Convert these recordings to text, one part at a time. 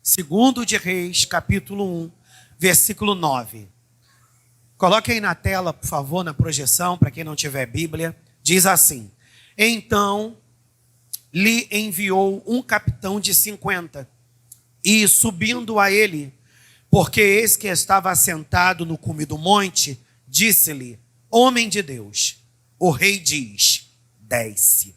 Segundo de Reis, capítulo 1, versículo 9. Coloque aí na tela, por favor, na projeção, para quem não tiver Bíblia. Diz assim: então lhe enviou um capitão de 50, e subindo a ele, porque eis que estava assentado no cume do monte, disse-lhe: homem de Deus, o rei diz: desce.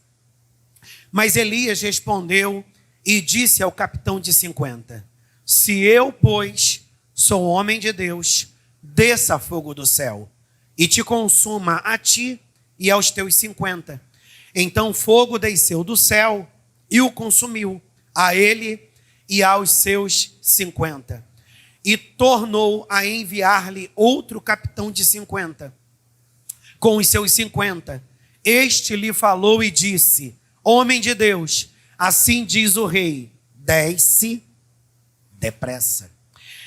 Mas Elias respondeu e disse ao capitão de 50: se eu, pois, sou homem de Deus, desça fogo do céu e te consuma a ti e aos teus 50. Então fogo desceu do céu e o consumiu, a ele e aos seus 50. E tornou a enviar-lhe outro capitão de 50, com os seus 50. Este lhe falou e disse: homem de Deus, assim diz o rei, desce depressa.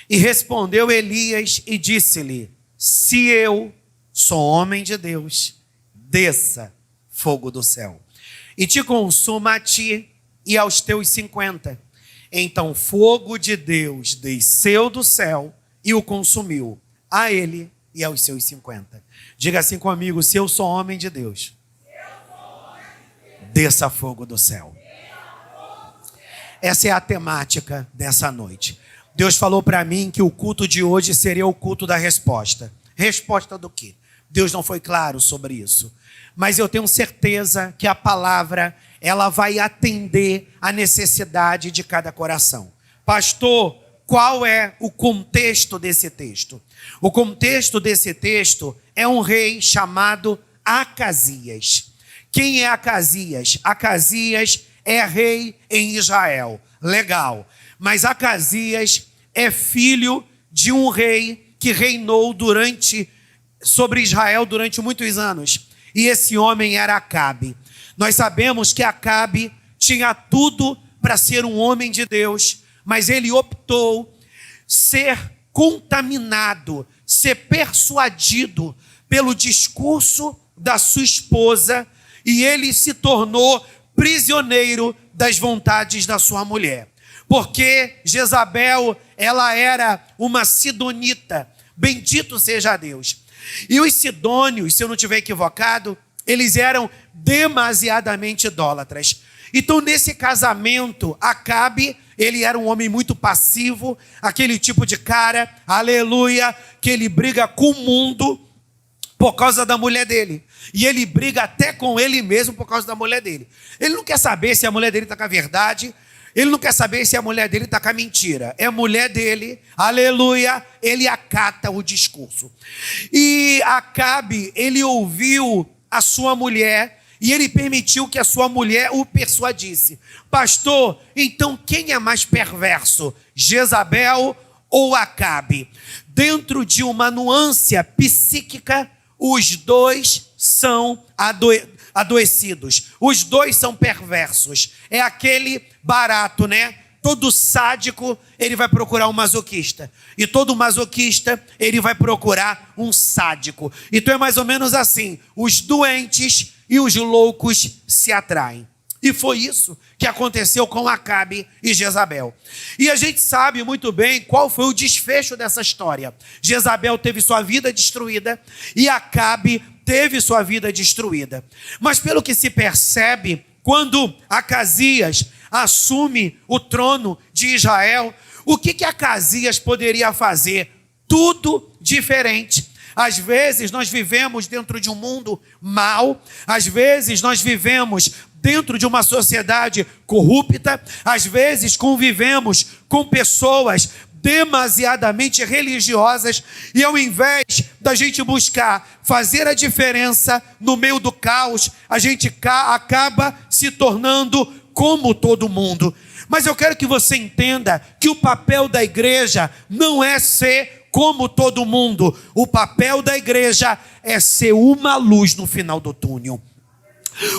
E respondeu Elias e disse-lhe: se eu sou homem de Deus, desça fogo do céu e te consuma a ti e aos teus 50. Então fogo de Deus desceu do céu e o consumiu, a ele e aos seus 50. Diga assim comigo: se eu sou homem de Deus, desça fogo do céu. Essa é a temática dessa noite. Deus falou para mim que o culto de hoje seria o culto da resposta. Resposta do quê? Deus não foi claro sobre isso. Mas eu tenho certeza que a palavra, ela vai atender a necessidade de cada coração. Pastor, qual é o contexto desse texto? O contexto desse texto é um rei chamado Acasias. Quem é Acasias? Acasias é rei em Israel. Legal. Mas Acasias é filho de um rei que reinou sobre Israel durante muitos anos. E esse homem era Acabe. Nós sabemos que Acabe tinha tudo para ser um homem de Deus, mas ele optou ser contaminado, ser persuadido pelo discurso da sua esposa, e ele se tornou prisioneiro das vontades da sua mulher. Porque Jezabel, ela era uma sidonita, bendito seja Deus. E os sidônios, se eu não estiver equivocado, eles eram demasiadamente idólatras. Então, nesse casamento, Acabe, ele era um homem muito passivo, aquele tipo de cara, aleluia, que ele briga com o mundo por causa da mulher dele. E ele briga até com ele mesmo por causa da mulher dele. Ele não quer saber se a mulher dele está com a verdade, ele não quer saber se a mulher dele está com a mentira. É a mulher dele, aleluia, ele acata o discurso. E Acabe, ele ouviu a sua mulher e ele permitiu que a sua mulher o persuadisse. Pastor, então quem é mais perverso? Jezabel ou Acabe? Dentro de uma nuance psíquica, os dois são adoecidos. Os dois são perversos. É aquele barato, né? Todo sádico, ele vai procurar um masoquista. E todo masoquista, ele vai procurar um sádico. Então é mais ou menos assim. Os doentes e os loucos se atraem. E foi isso que aconteceu com Acabe e Jezabel. E a gente sabe muito bem qual foi o desfecho dessa história. Jezabel teve sua vida destruída e Acabe teve sua vida destruída. Mas pelo que se percebe, quando Acasias assume o trono de Israel, o que Acasias poderia fazer? Tudo diferente. Às vezes nós vivemos dentro de um mundo mau, às vezes nós vivemos dentro de uma sociedade corrupta, às vezes convivemos com pessoas demasiadamente religiosas e ao invés da gente buscar fazer a diferença no meio do caos, a gente acaba se tornando como todo mundo. Mas eu quero que você entenda que o papel da igreja não é ser como todo mundo. O papel da igreja é ser uma luz no final do túnel.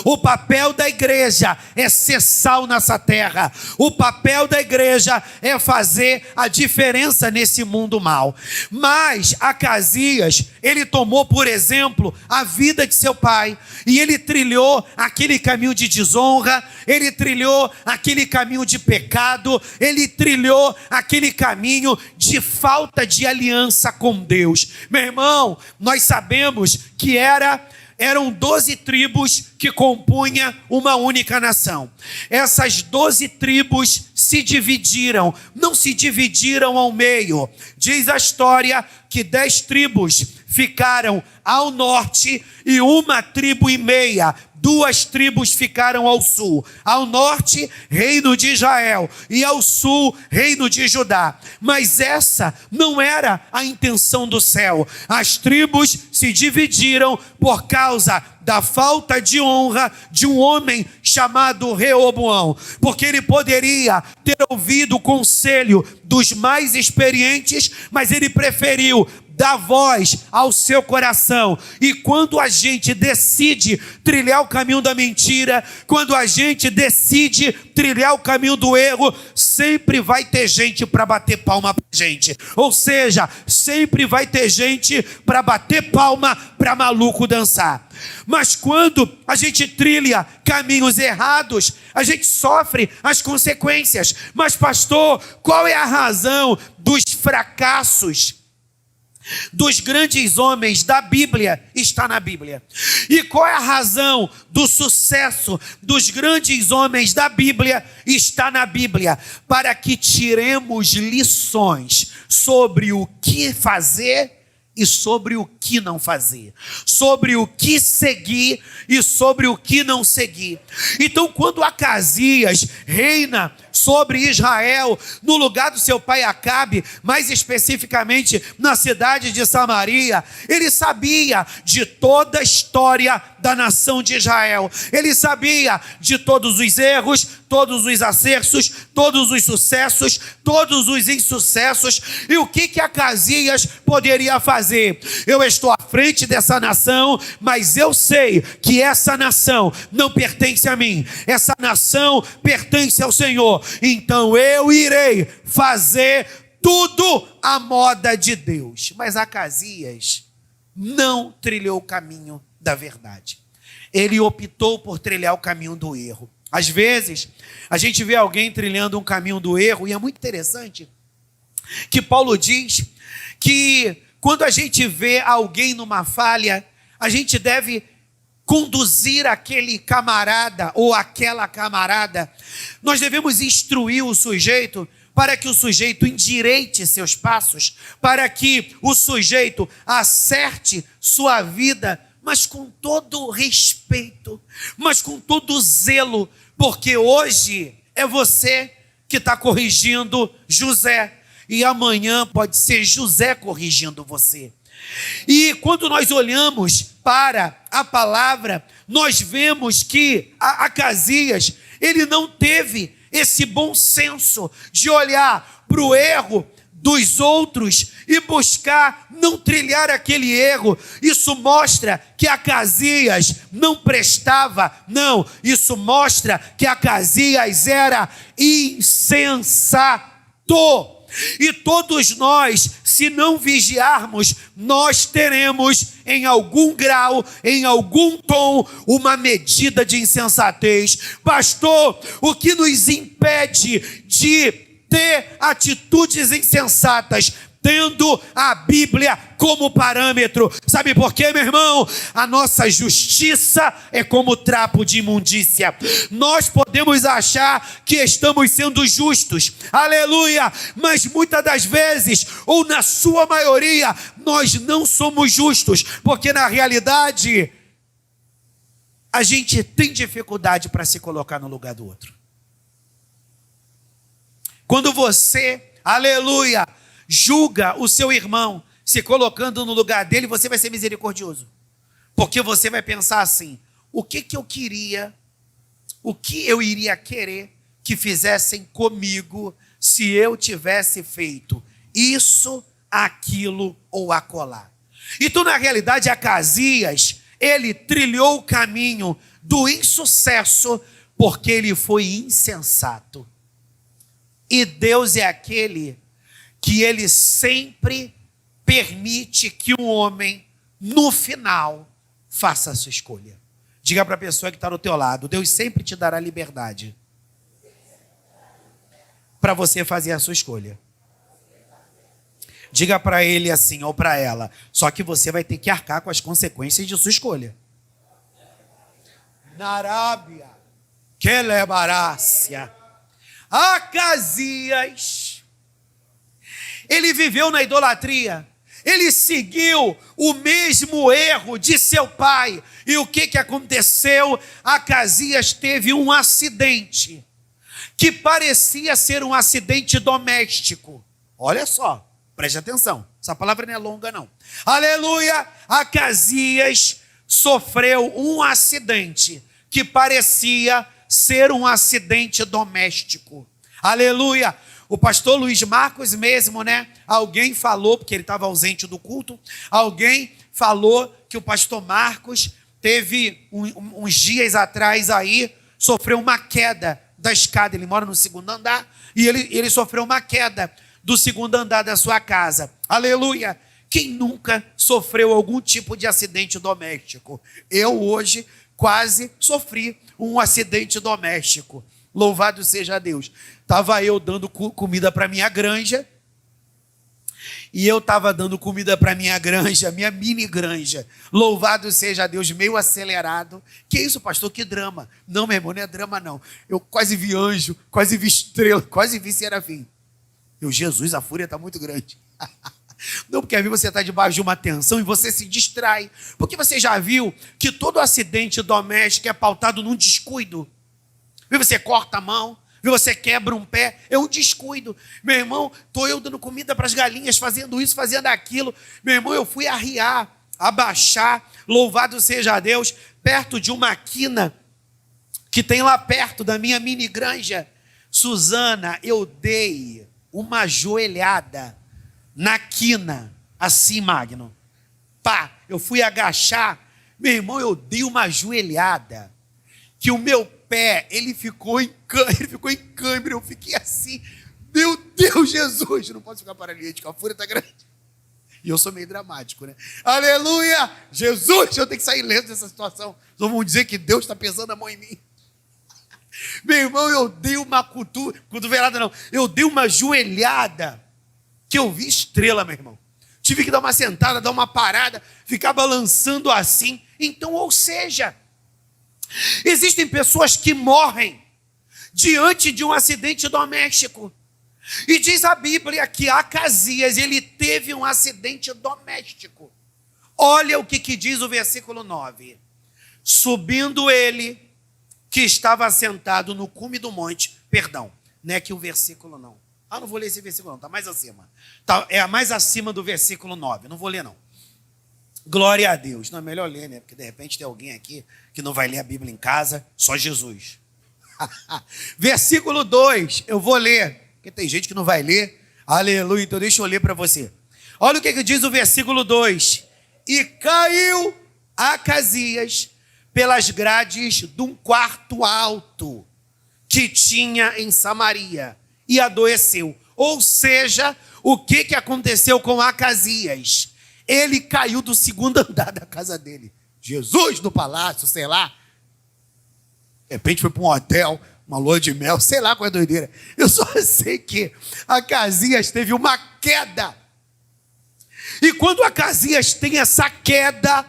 O papel da igreja é ser sal nessa terra. O papel da igreja é fazer a diferença nesse mundo mal. Mas Acasias, ele tomou, por exemplo, a vida de seu pai, e ele trilhou aquele caminho de desonra, ele trilhou aquele caminho de pecado, ele trilhou aquele caminho de falta de aliança com Deus. Meu irmão, nós sabemos que eram 12 tribos que compunham uma única nação. Essas 12 tribos se dividiram, não se dividiram ao meio. Diz a história que 10 tribos ficaram ao norte e uma tribo e meia, 2 tribos ficaram ao sul. Ao norte, reino de Israel, e ao sul, reino de Judá. Mas essa não era a intenção do céu. As tribos se dividiram por causa da falta de honra de um homem chamado Reoboão, porque ele poderia ter ouvido o conselho dos mais experientes, mas ele preferiu dar voz ao seu coração. E quando a gente decide trilhar o caminho da mentira, quando a gente decide trilhar o caminho do erro, sempre vai ter gente para bater palma pra gente. Ou seja, sempre vai ter gente para bater palma para maluco dançar. Mas quando a gente trilha caminhos errados, a gente sofre as consequências. Mas pastor, qual é a razão dos fracassos dos grandes homens da Bíblia? Está na Bíblia. E qual é a razão do sucesso dos grandes homens da Bíblia? Está na Bíblia. Para que tiremos lições sobre o que fazer e sobre o que não fazer, sobre o que seguir e sobre o que não seguir. Então, quando Acasias reina sobre Israel, no lugar do seu pai Acabe, mais especificamente na cidade de Samaria, ele sabia de toda a história da nação de Israel, ele sabia de todos os erros, todos os acertos, todos os sucessos, todos os insucessos. E o que Acasias poderia fazer? Eu estou à frente dessa nação, mas eu sei que essa nação não pertence a mim, essa nação pertence ao Senhor. Então eu irei fazer tudo à moda de Deus. Mas Acasias não trilhou o caminho da verdade. Ele optou por trilhar o caminho do erro. Às vezes, a gente vê alguém trilhando um caminho do erro, e é muito interessante que Paulo diz que quando a gente vê alguém numa falha, a gente deve conduzir aquele camarada ou aquela camarada. Nós devemos instruir o sujeito para que o sujeito endireite seus passos, para que o sujeito acerte sua vida, mas com todo respeito, mas com todo zelo, porque hoje é você que está corrigindo José, e amanhã pode ser José corrigindo você. E quando nós olhamos para a palavra, nós vemos que Acasias, ele não teve esse bom senso de olhar para o erro dos outros e buscar não trilhar aquele erro. Isso mostra que Acasias não prestava, não, isso mostra que Acasias era insensato. E todos nós, se não vigiarmos, nós teremos em algum grau, em algum tom, uma medida de insensatez. Pastor, o que nos impede de ter atitudes insensatas, tendo a Bíblia como parâmetro? Sabe por quê, meu irmão? A nossa justiça é como trapo de imundícia. Nós podemos achar que estamos sendo justos, aleluia, mas muitas das vezes, ou na sua maioria, nós não somos justos, porque na realidade, a gente tem dificuldade para se colocar no lugar do outro. Quando você, aleluia, julga o seu irmão, se colocando no lugar dele, você vai ser misericordioso. Porque você vai pensar assim: o que eu queria, o que eu iria querer que fizessem comigo se eu tivesse feito isso, aquilo ou acolá. Então, na realidade, Acasias, Ele trilhou o caminho do insucesso porque ele foi insensato. E Deus é aquele que ele sempre permite que um homem, no final, faça a sua escolha. Diga para a pessoa que está do teu lado, Deus sempre te dará liberdade para você fazer a sua escolha. Diga para ele assim, ou para ela, só que você vai ter que arcar com as consequências de sua escolha. Na Arábia, Quelebarácia, Acasias, ele viveu na idolatria, ele seguiu o mesmo erro de seu pai. E o que aconteceu? Acasias teve um acidente, que parecia ser um acidente doméstico. Olha só, preste atenção, essa palavra não é longa não. Aleluia! Acasias sofreu um acidente, que parecia ser um acidente doméstico. Aleluia! O pastor Luiz Marcos mesmo, né? Alguém falou, porque ele estava ausente do culto, alguém falou que o pastor Marcos teve uns dias atrás aí, sofreu uma queda da escada. Ele mora no segundo andar e ele sofreu uma queda do segundo andar da sua casa. Aleluia! Quem nunca sofreu algum tipo de acidente doméstico? Eu hoje quase sofri um acidente doméstico. Louvado seja Deus. Estava eu dando comida para minha granja. E eu estava dando comida para minha granja, minha mini granja. Louvado seja Deus, meio acelerado. Que isso, pastor? Que drama. Não, meu irmão, não é drama não. Eu quase vi anjo, quase vi estrela, quase vi serafim. Jesus, a fúria está muito grande. Não, porque às vezes você está debaixo de uma tensão e você se distrai. Porque você já viu que todo acidente doméstico é pautado num descuido. Você corta a mão, você quebra um pé, é um descuido. Meu irmão, estou eu dando comida para as galinhas, fazendo isso, fazendo aquilo. Meu irmão, eu fui arriar, abaixar, louvado seja Deus, perto de uma quina que tem lá perto da minha mini granja. Suzana, eu dei uma joelhada na quina, assim, Magno. Pá, eu fui agachar. Meu irmão, eu dei uma joelhada, que o meu pé, ele ficou em câimbra, eu fiquei assim, meu Deus, Jesus, não posso ficar paralítico, a fúria está grande. E eu sou meio dramático, né? Aleluia! Jesus, eu tenho que sair lento dessa situação. Só vão dizer que Deus está pesando a mão em mim. Meu irmão, eu dei uma cotovelada, não, eu dei uma joelhada, que eu vi estrela, meu irmão. Tive que dar uma sentada, dar uma parada, ficar balançando assim. Então, ou seja, existem pessoas que morrem diante de um acidente doméstico. E diz a Bíblia que Acasias, ele teve um acidente doméstico. Olha o que diz o versículo 9. Subindo ele, que estava sentado no cume do monte. Perdão, não é aqui o versículo não. Não vou ler esse versículo não, está mais acima. É mais acima do versículo 9, não vou ler não. Glória a Deus. Não, é melhor ler, né? Porque de repente tem alguém aqui que não vai ler a Bíblia em casa, só Jesus. Versículo 2, eu vou ler, porque tem gente que não vai ler. Aleluia, então deixa eu ler para você. Olha o que diz o versículo 2. E caiu Acasias pelas grades de um quarto alto que tinha em Samaria e adoeceu. Ou seja, o que aconteceu com Acasias? Ele caiu do segundo andar da casa dele. Jesus no palácio, sei lá. De repente foi para um hotel, uma lua de mel, sei lá qual é a doideira. Eu só sei que Acasias teve uma queda. E quando Acasias tem essa queda,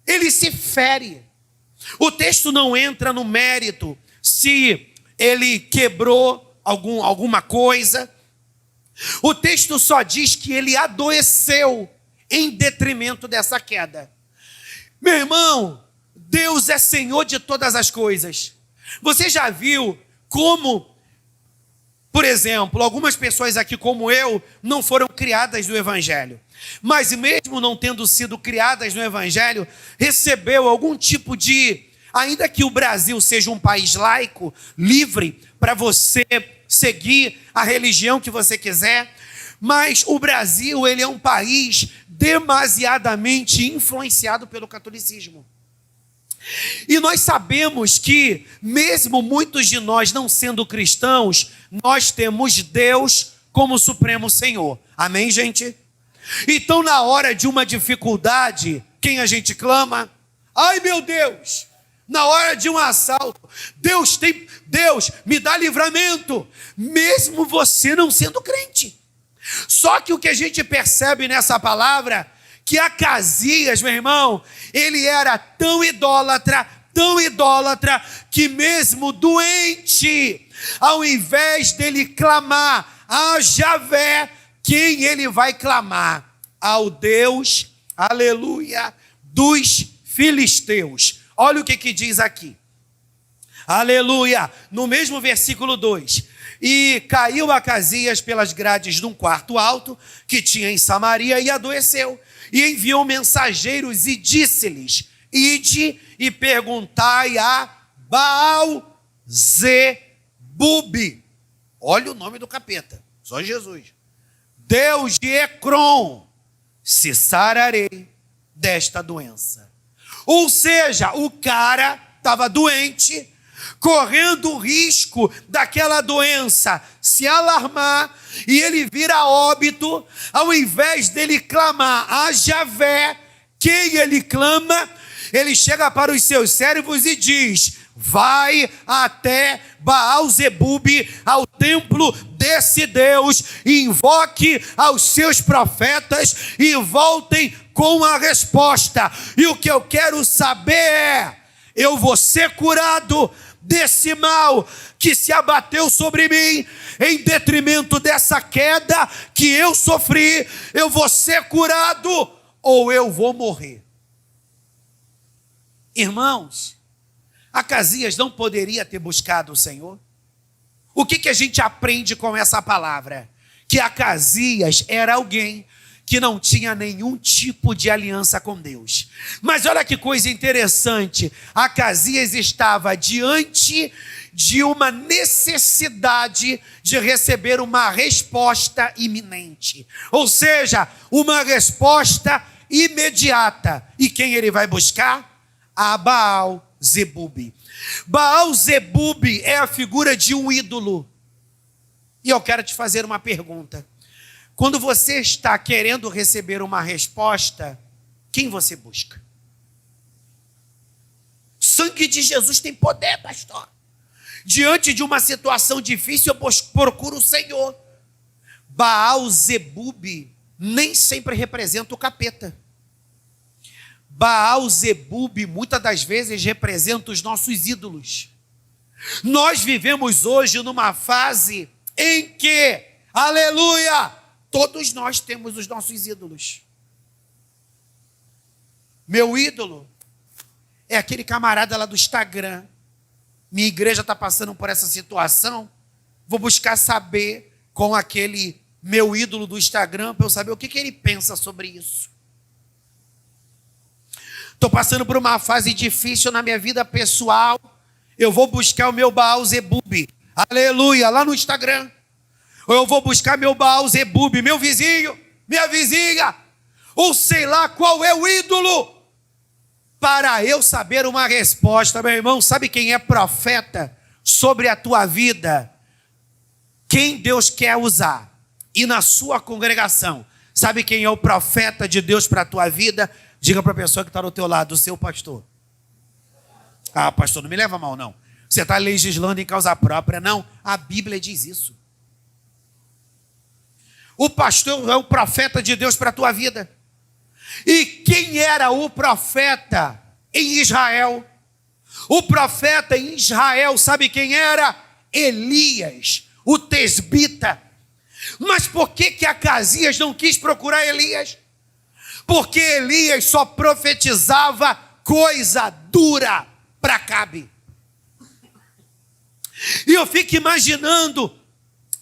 ele se fere. O texto não entra no mérito se ele quebrou alguma coisa. O texto só diz que ele adoeceu em detrimento dessa queda. Meu irmão, Deus é Senhor de todas as coisas. Você já viu como, por exemplo, algumas pessoas aqui como eu não foram criadas no Evangelho, mas mesmo não tendo sido criadas no Evangelho, recebeu algum tipo de, ainda que o Brasil seja um país laico, livre para você seguir a religião que você quiser, Mas o Brasil, ele é um país demasiadamente influenciado pelo catolicismo. E nós sabemos que, mesmo muitos de nós não sendo cristãos, nós temos Deus como Supremo Senhor. Amém, gente? Então, na hora de uma dificuldade, quem a gente clama? Ai, meu Deus! Na hora de um assalto, Deus me dá livramento, mesmo você não sendo crente. Só que o que a gente percebe nessa palavra, que Acasias, meu irmão, ele era tão idólatra, que mesmo doente, ao invés dele clamar a Javé, quem ele vai clamar? Ao Deus, aleluia, dos filisteus. Olha o que diz aqui. Aleluia. No mesmo versículo 2. E caiu Acasias pelas grades de um quarto alto que tinha em Samaria e adoeceu. E enviou mensageiros e disse-lhes: ide e perguntai a Baal-zebub. Olha o nome do capeta. Só Jesus. Deus de Ecrom, se sararei desta doença. Ou seja, o cara estava doente, correndo o risco daquela doença se alarmar e ele vir a óbito. Ao invés dele clamar a Javé, quem ele clama? Ele chega para os seus servos e diz: vai até Baal-zebub, ao templo desse Deus, e invoque aos seus profetas e voltem com a resposta. E o que eu quero saber é: eu vou ser curado desse mal que se abateu sobre mim, em detrimento dessa queda que eu sofri? Eu vou ser curado ou eu vou morrer? Irmãos, Acasias não poderia ter buscado o Senhor? O que a gente aprende com essa palavra? Que Acasias era alguém que não tinha nenhum tipo de aliança com Deus. Mas olha que coisa interessante, Acasias estava diante de uma necessidade de receber uma resposta iminente. Ou seja, uma resposta imediata. E quem ele vai buscar? A Baal-zebub. Baal-zebub é a figura de um ídolo. E eu quero te fazer uma pergunta. Quando você está querendo receber uma resposta, quem você busca? O sangue de Jesus tem poder, pastor. Diante de uma situação difícil, eu procuro o Senhor. Baal-zebub nem sempre representa o capeta. Baal-zebub muitas das vezes representa os nossos ídolos. Nós vivemos hoje numa fase em que, aleluia, todos nós temos os nossos ídolos. Meu ídolo é aquele camarada lá do Instagram. Minha igreja está passando por essa situação. Vou buscar saber com aquele meu ídolo do Instagram para eu saber o que ele pensa sobre isso. Estou passando por uma fase difícil na minha vida pessoal. Eu vou buscar o meu Baal-zebub. Aleluia, lá no Instagram. Ou eu vou buscar meu Baal-zebub, meu vizinho, minha vizinha. Ou sei lá qual é o ídolo. Para eu saber uma resposta, meu irmão, sabe quem é profeta sobre a tua vida? Quem Deus quer usar. E na sua congregação, sabe quem é o profeta de Deus para a tua vida? Diga para a pessoa que está do teu lado, o seu pastor. Ah, pastor, não me leva mal, não. Você está legislando em causa própria. Não, a Bíblia diz isso. O pastor é o profeta de Deus para a tua vida. E quem era o profeta em Israel? O profeta em Israel, sabe quem era? Elias, o tesbita. Mas por que Acasias não quis procurar Elias? Porque Elias só profetizava coisa dura para Acabe. E eu fico imaginando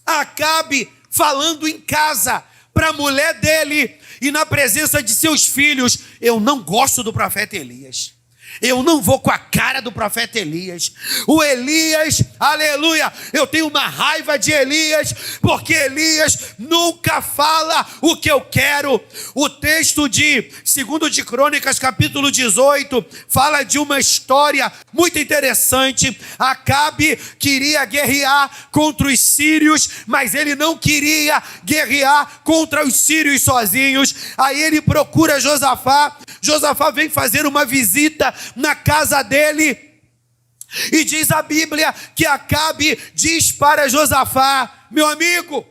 Acabe falando em casa para a mulher dele e na presença de seus filhos: eu não gosto do profeta Elias. Eu não vou com a cara do profeta Elias. O Elias, aleluia, eu tenho uma raiva de Elias, porque Elias nunca fala o que eu quero. O texto de 2 de Crônicas, capítulo 18, fala de uma história muito interessante. Acabe queria guerrear contra os sírios, mas ele não queria guerrear contra os sírios sozinhos. Aí ele procura Josafá. Josafá vem fazer uma visita na casa dele, e diz a Bíblia que Acabe diz para Josafá: meu amigo,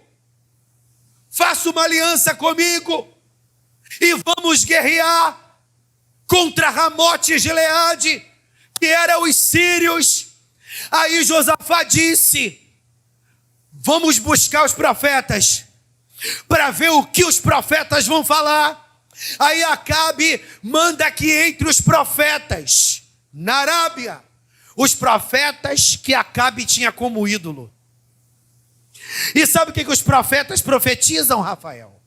faça uma aliança comigo e vamos guerrear contra Ramote e Gileade, que eram os sírios. Aí Josafá disse: vamos buscar os profetas para ver o que os profetas vão falar. Aí Acabe manda que entre os profetas na Arábia, os profetas que Acabe tinha como ídolo. E sabe o que os profetas profetizam, Rafael?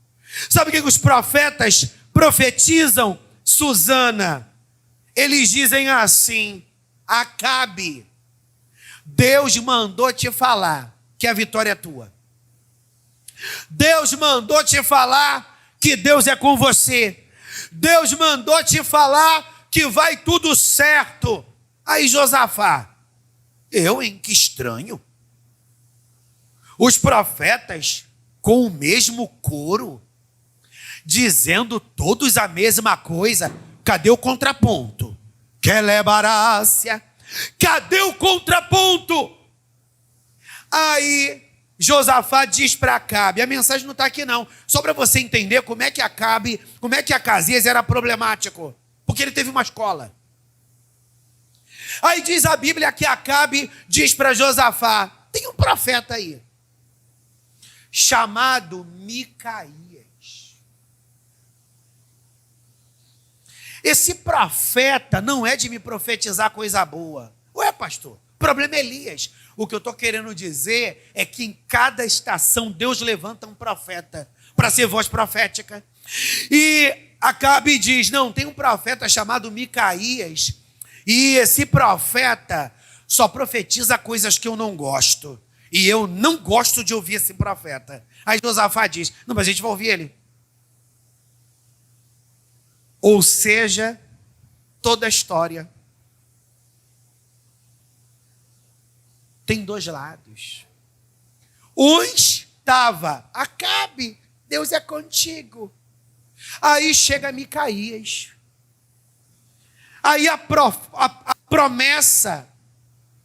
Sabe o que os profetas profetizam, Suzana? Eles dizem assim: Acabe, Deus mandou te falar que a vitória é tua. Deus mandou te falar que Deus é com você. Deus mandou te falar que vai tudo certo. Aí Josafá: que estranho. Os profetas com o mesmo coro, dizendo todos a mesma coisa. Cadê o contraponto? Quelebarácia. Cadê o contraponto? Aí Josafá diz para Acabe, a mensagem não está aqui não, só para você entender como é que Acasias era problemático, porque ele teve uma escola. Aí diz a Bíblia que Acabe diz para Josafá: tem um profeta aí, chamado Micaías. Esse profeta não é de me profetizar coisa boa. Ué, pastor, o problema é Elias. O que eu estou querendo dizer é que em cada estação Deus levanta um profeta para ser voz profética. E Acabe diz: não, tem um profeta chamado Micaías, e esse profeta só profetiza coisas que eu não gosto, e eu não gosto de ouvir esse profeta. Aí Josafá diz: não, mas a gente vai ouvir ele. Ou seja, toda a história tem dois lados. Uns estava: Acabe, Deus é contigo. Aí chega Micaías. Aí a promessa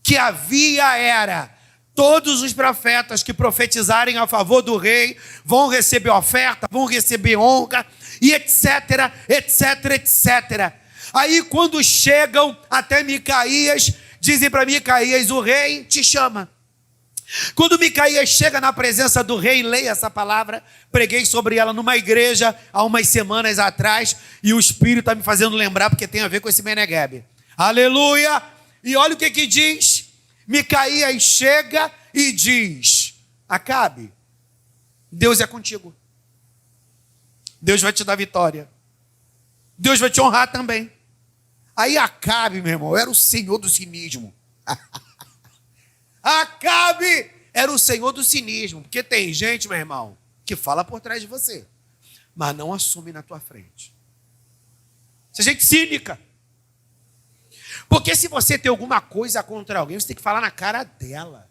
que havia era: todos os profetas que profetizarem a favor do rei vão receber oferta, vão receber honra, e etc, etc, etc. Aí quando chegam até Micaías, dizem para Micaías: o rei te chama. Quando Micaías chega na presença do rei, leia essa palavra, preguei sobre ela numa igreja há umas semanas atrás, e o Espírito está me fazendo lembrar, porque tem a ver com esse Meneghebe. Aleluia! E olha o que diz. Micaías chega e diz: Acabe, Deus é contigo. Deus vai te dar vitória. Deus vai te honrar também. Aí Acabe, meu irmão, era o senhor do cinismo. Acabe era o senhor do cinismo. Porque tem gente, meu irmão, que fala por trás de você, mas não assume na tua frente. Isso é gente cínica. Porque se você tem alguma coisa contra alguém, você tem que falar na cara dela.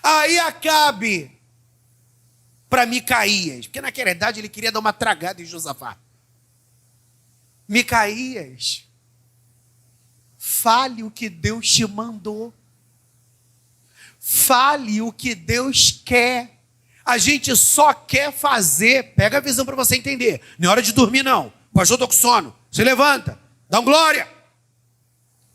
Aí Acabe para Micaías, porque naquela idade ele queria dar uma tragada em Josafá. Micaías, fale o que Deus te mandou. Fale o que Deus quer. A gente só quer fazer. Pega a visão para você entender. Não é hora de dormir, não. Pastor, estou com sono. Se levanta, dá um glória.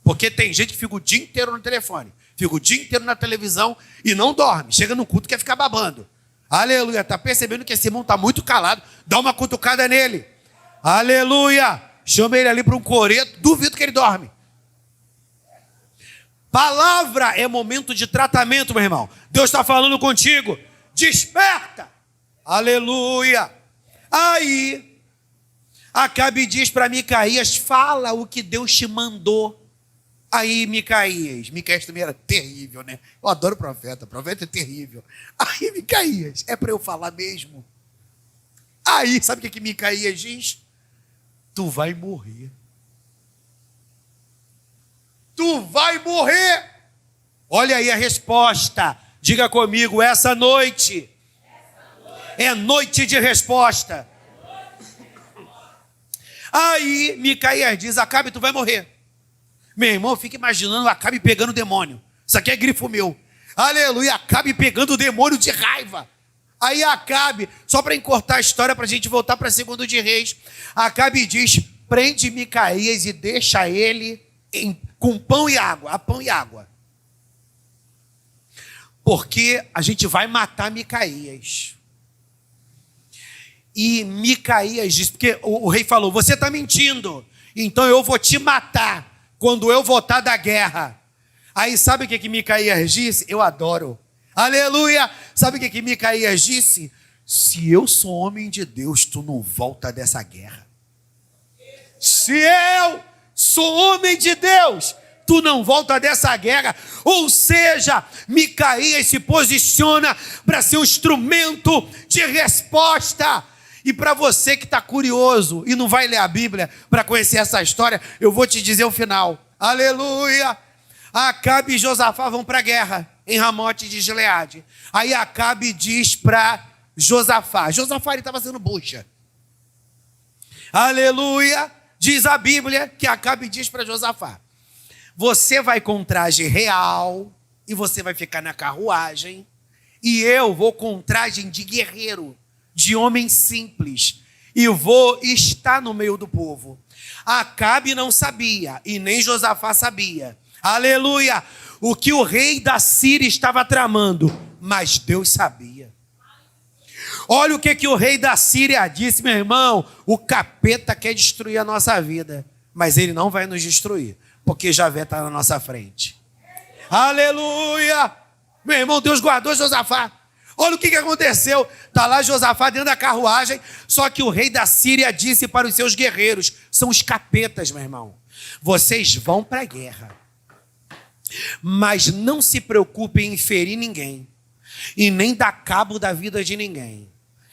Porque tem gente que fica o dia inteiro no telefone, fica o dia inteiro na televisão e não dorme. Chega no culto e quer ficar babando. Aleluia. Está percebendo que esse irmão está muito calado? Dá uma cutucada nele. Aleluia. Chama ele ali para um coreto. Duvido que ele dorme. Palavra é momento de tratamento, meu irmão. Deus está falando contigo. Desperta. Aleluia. Aí Acabe diz para Micaías, fala o que Deus te mandou. Aí Micaías também era terrível, né? Eu adoro profeta é terrível. Aí Micaías, é para eu falar mesmo? Aí, sabe o que Micaías diz? Tu vai morrer. Tu vai morrer. Olha aí a resposta. Diga comigo, essa noite é noite de resposta. Aí Micaías diz, Acabe, tu vai morrer. Meu irmão, fica imaginando Acabe pegando o demônio. Isso aqui é grifo meu. Aleluia, Acabe pegando o demônio de raiva. Aí Acabe, só para encurtar a história, para a gente voltar para 2 de Reis, Acabe diz, prende Micaías e deixa ele com pão e água, a pão e água. Porque a gente vai matar Micaías. E Micaías diz, porque o rei falou, você está mentindo, então eu vou te matar quando eu voltar da guerra. Aí sabe o que Micaías disse? Eu adoro. Aleluia! Sabe o que Micaías disse? Se eu sou homem de Deus, tu não volta dessa guerra. Se eu sou homem de Deus, tu não volta dessa guerra. Ou seja, Micaías se posiciona para ser um instrumento de resposta. E para você que está curioso e não vai ler a Bíblia para conhecer essa história, eu vou te dizer o final. Aleluia! Acabe e Josafá vão para a guerra em Ramote de Gileade. Aí Acabe diz para Josafá ele estava sendo bucha. Aleluia! Diz a Bíblia que Acabe diz para Josafá, você vai com traje real e você vai ficar na carruagem e eu vou com traje de guerreiro, de homem simples, e vou estar no meio do povo. Acabe não sabia, e nem Josafá sabia, aleluia, o que o rei da Síria estava tramando, mas Deus sabia. Olha o que o rei da Síria disse, meu irmão, o capeta quer destruir a nossa vida, mas ele não vai nos destruir, porque Javé está na nossa frente. Aleluia! Meu irmão, Deus guardou Josafá. Olha o que aconteceu. Está lá Josafá dentro da carruagem, só que o rei da Síria disse para os seus guerreiros, são os capetas, meu irmão, vocês vão para a guerra, mas não se preocupem em ferir ninguém, e nem dar cabo da vida de ninguém.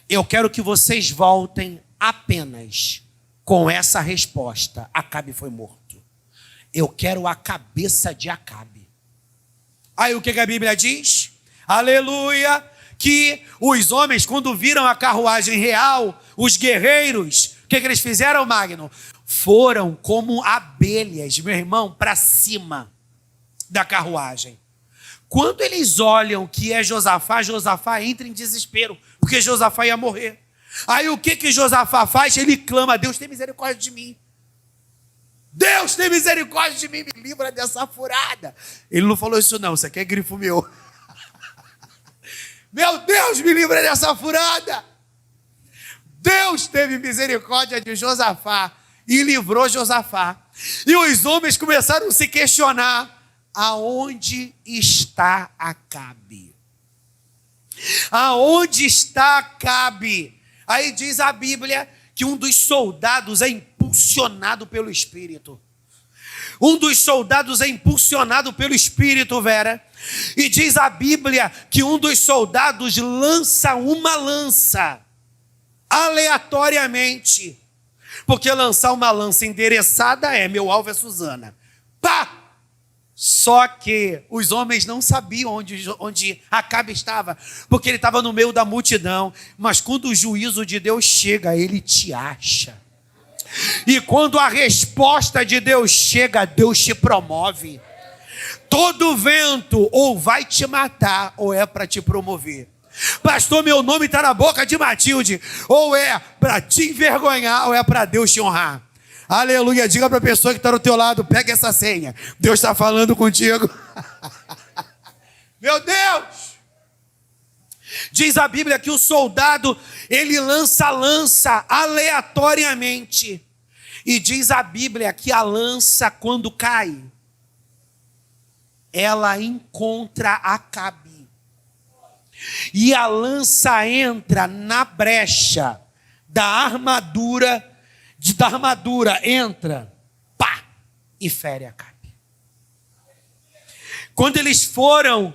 Eu quero que vocês voltem apenas com essa resposta, Acabe foi morto. Eu quero a cabeça de Acabe. Aí o que a Bíblia diz? Aleluia! Que os homens, quando viram a carruagem real, os guerreiros, o que eles fizeram, Magno? Foram como abelhas, meu irmão, para cima da carruagem. Quando eles olham que é Josafá entra em desespero, porque Josafá ia morrer. Aí o que Josafá faz? Ele clama, Deus tem misericórdia de mim. Deus tem misericórdia de mim, me livra dessa furada. Ele não falou isso não, isso aqui é grifo meu. Meu Deus, me livra dessa furada. Deus teve misericórdia de Josafá e livrou Josafá. E os homens começaram a se questionar, aonde está Acabe? Aonde está Acabe? Aí diz a Bíblia que um dos soldados é impulsionado pelo Espírito. Um dos soldados é impulsionado pelo Espírito, Vera. E diz a Bíblia que um dos soldados lança uma lança aleatoriamente. Porque lançar uma lança endereçada meu alvo é Suzana. Pá! Só que os homens não sabiam onde Acabe estava, porque ele estava no meio da multidão. Mas quando o juízo de Deus chega, ele te acha. E quando a resposta de Deus chega, Deus te promove. Todo vento ou vai te matar, ou é para te promover. Pastor, meu nome está na boca de Matilde. Ou é para te envergonhar, ou é para Deus te honrar. Aleluia, diga para a pessoa que está do teu lado, pega essa senha. Deus está falando contigo. Meu Deus! Diz a Bíblia que o soldado, ele lança a lança aleatoriamente. E diz a Bíblia que a lança, quando cai, ela encontra Acabe. E a lança entra na brecha da armadura da armadura entra, pá, e fere Acabe. Quando eles foram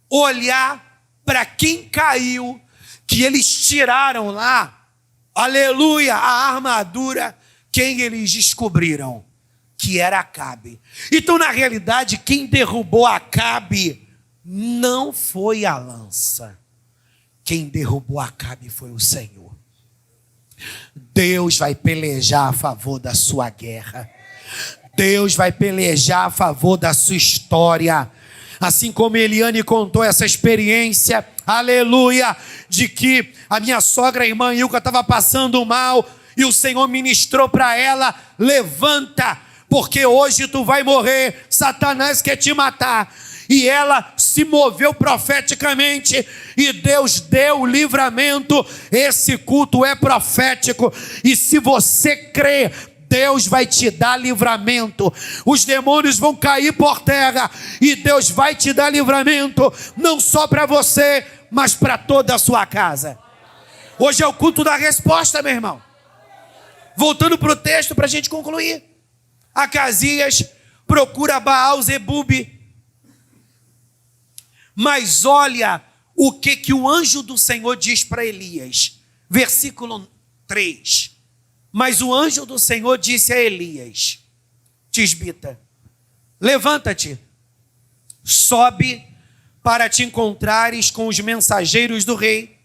olhar para quem caiu, que eles tiraram lá, aleluia, a armadura, quem eles descobriram? Que era Acabe. Então, na realidade, quem derrubou Acabe não foi a lança. Quem derrubou Acabe foi o Senhor. Deus vai pelejar a favor da sua guerra. Deus vai pelejar a favor da sua história. Assim como Eliane contou essa experiência, aleluia, de que a minha sogra, a irmã Ilka, estava passando mal e o Senhor ministrou para ela: levanta, porque hoje tu vai morrer, Satanás quer te matar. E ela se moveu profeticamente e Deus deu o livramento. Esse culto é profético e se você crê, Deus vai te dar livramento. Os demônios vão cair por terra e Deus vai te dar livramento, não só para você, mas para toda a sua casa. Hoje é o culto da resposta, meu irmão. Voltando para o texto para a gente concluir. Acasias procura Baal-zebub, mas olha o que o anjo do Senhor diz para Elias. Versículo 3. Mas o anjo do Senhor disse a Elias, Tisbita: levanta-te, sobe para te encontrares com os mensageiros do rei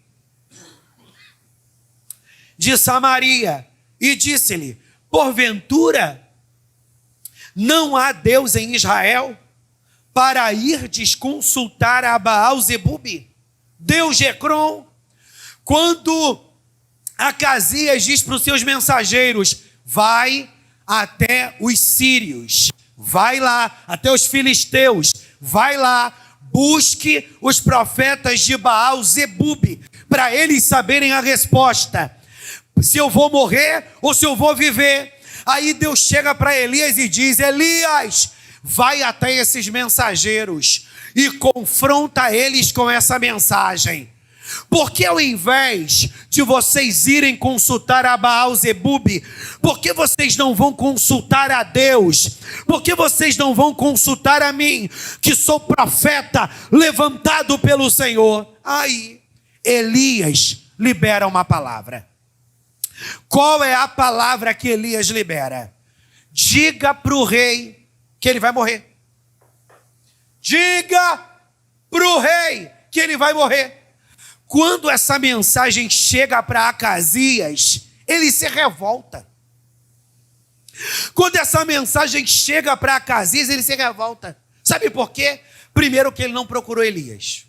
de Samaria. E disse-lhe: porventura não há Deus em Israel, para irdes consultar a Baal-zebub, Deus de Ecrom? Quando Acasias diz para os seus mensageiros: vai até os sírios, vai lá até os filisteus, vai lá, busque os profetas de Baal-zebub, para eles saberem a resposta, se eu vou morrer ou se eu vou viver. Aí Deus chega para Elias e diz: Elias, vai até esses mensageiros e confronta eles com essa mensagem. Porque ao invés de vocês irem consultar a Baal-zebub, por que vocês não vão consultar a Deus? Por que vocês não vão consultar a mim, que sou profeta levantado pelo Senhor? Aí Elias libera uma palavra. Qual é a palavra que Elias libera? Diga para o rei que ele vai morrer. Diga para o rei que ele vai morrer. Quando essa mensagem chega para Acasias, ele se revolta. Quando essa mensagem chega para Acasias, ele se revolta. Sabe por quê? Primeiro, que ele não procurou Elias.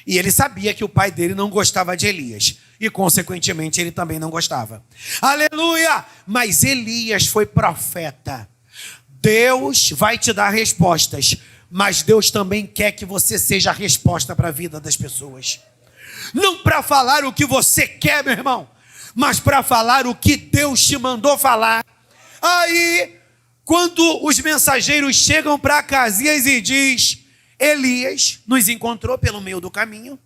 E ele sabia que o pai dele não gostava de Elias. E, consequentemente, ele também não gostava. Aleluia! Mas Elias foi profeta. Deus vai te dar respostas, mas Deus também quer que você seja a resposta para a vida das pessoas. Não para falar o que você quer, meu irmão, mas para falar o que Deus te mandou falar. Aí, quando os mensageiros chegam para Acasias e diz: Elias nos encontrou pelo meio do caminho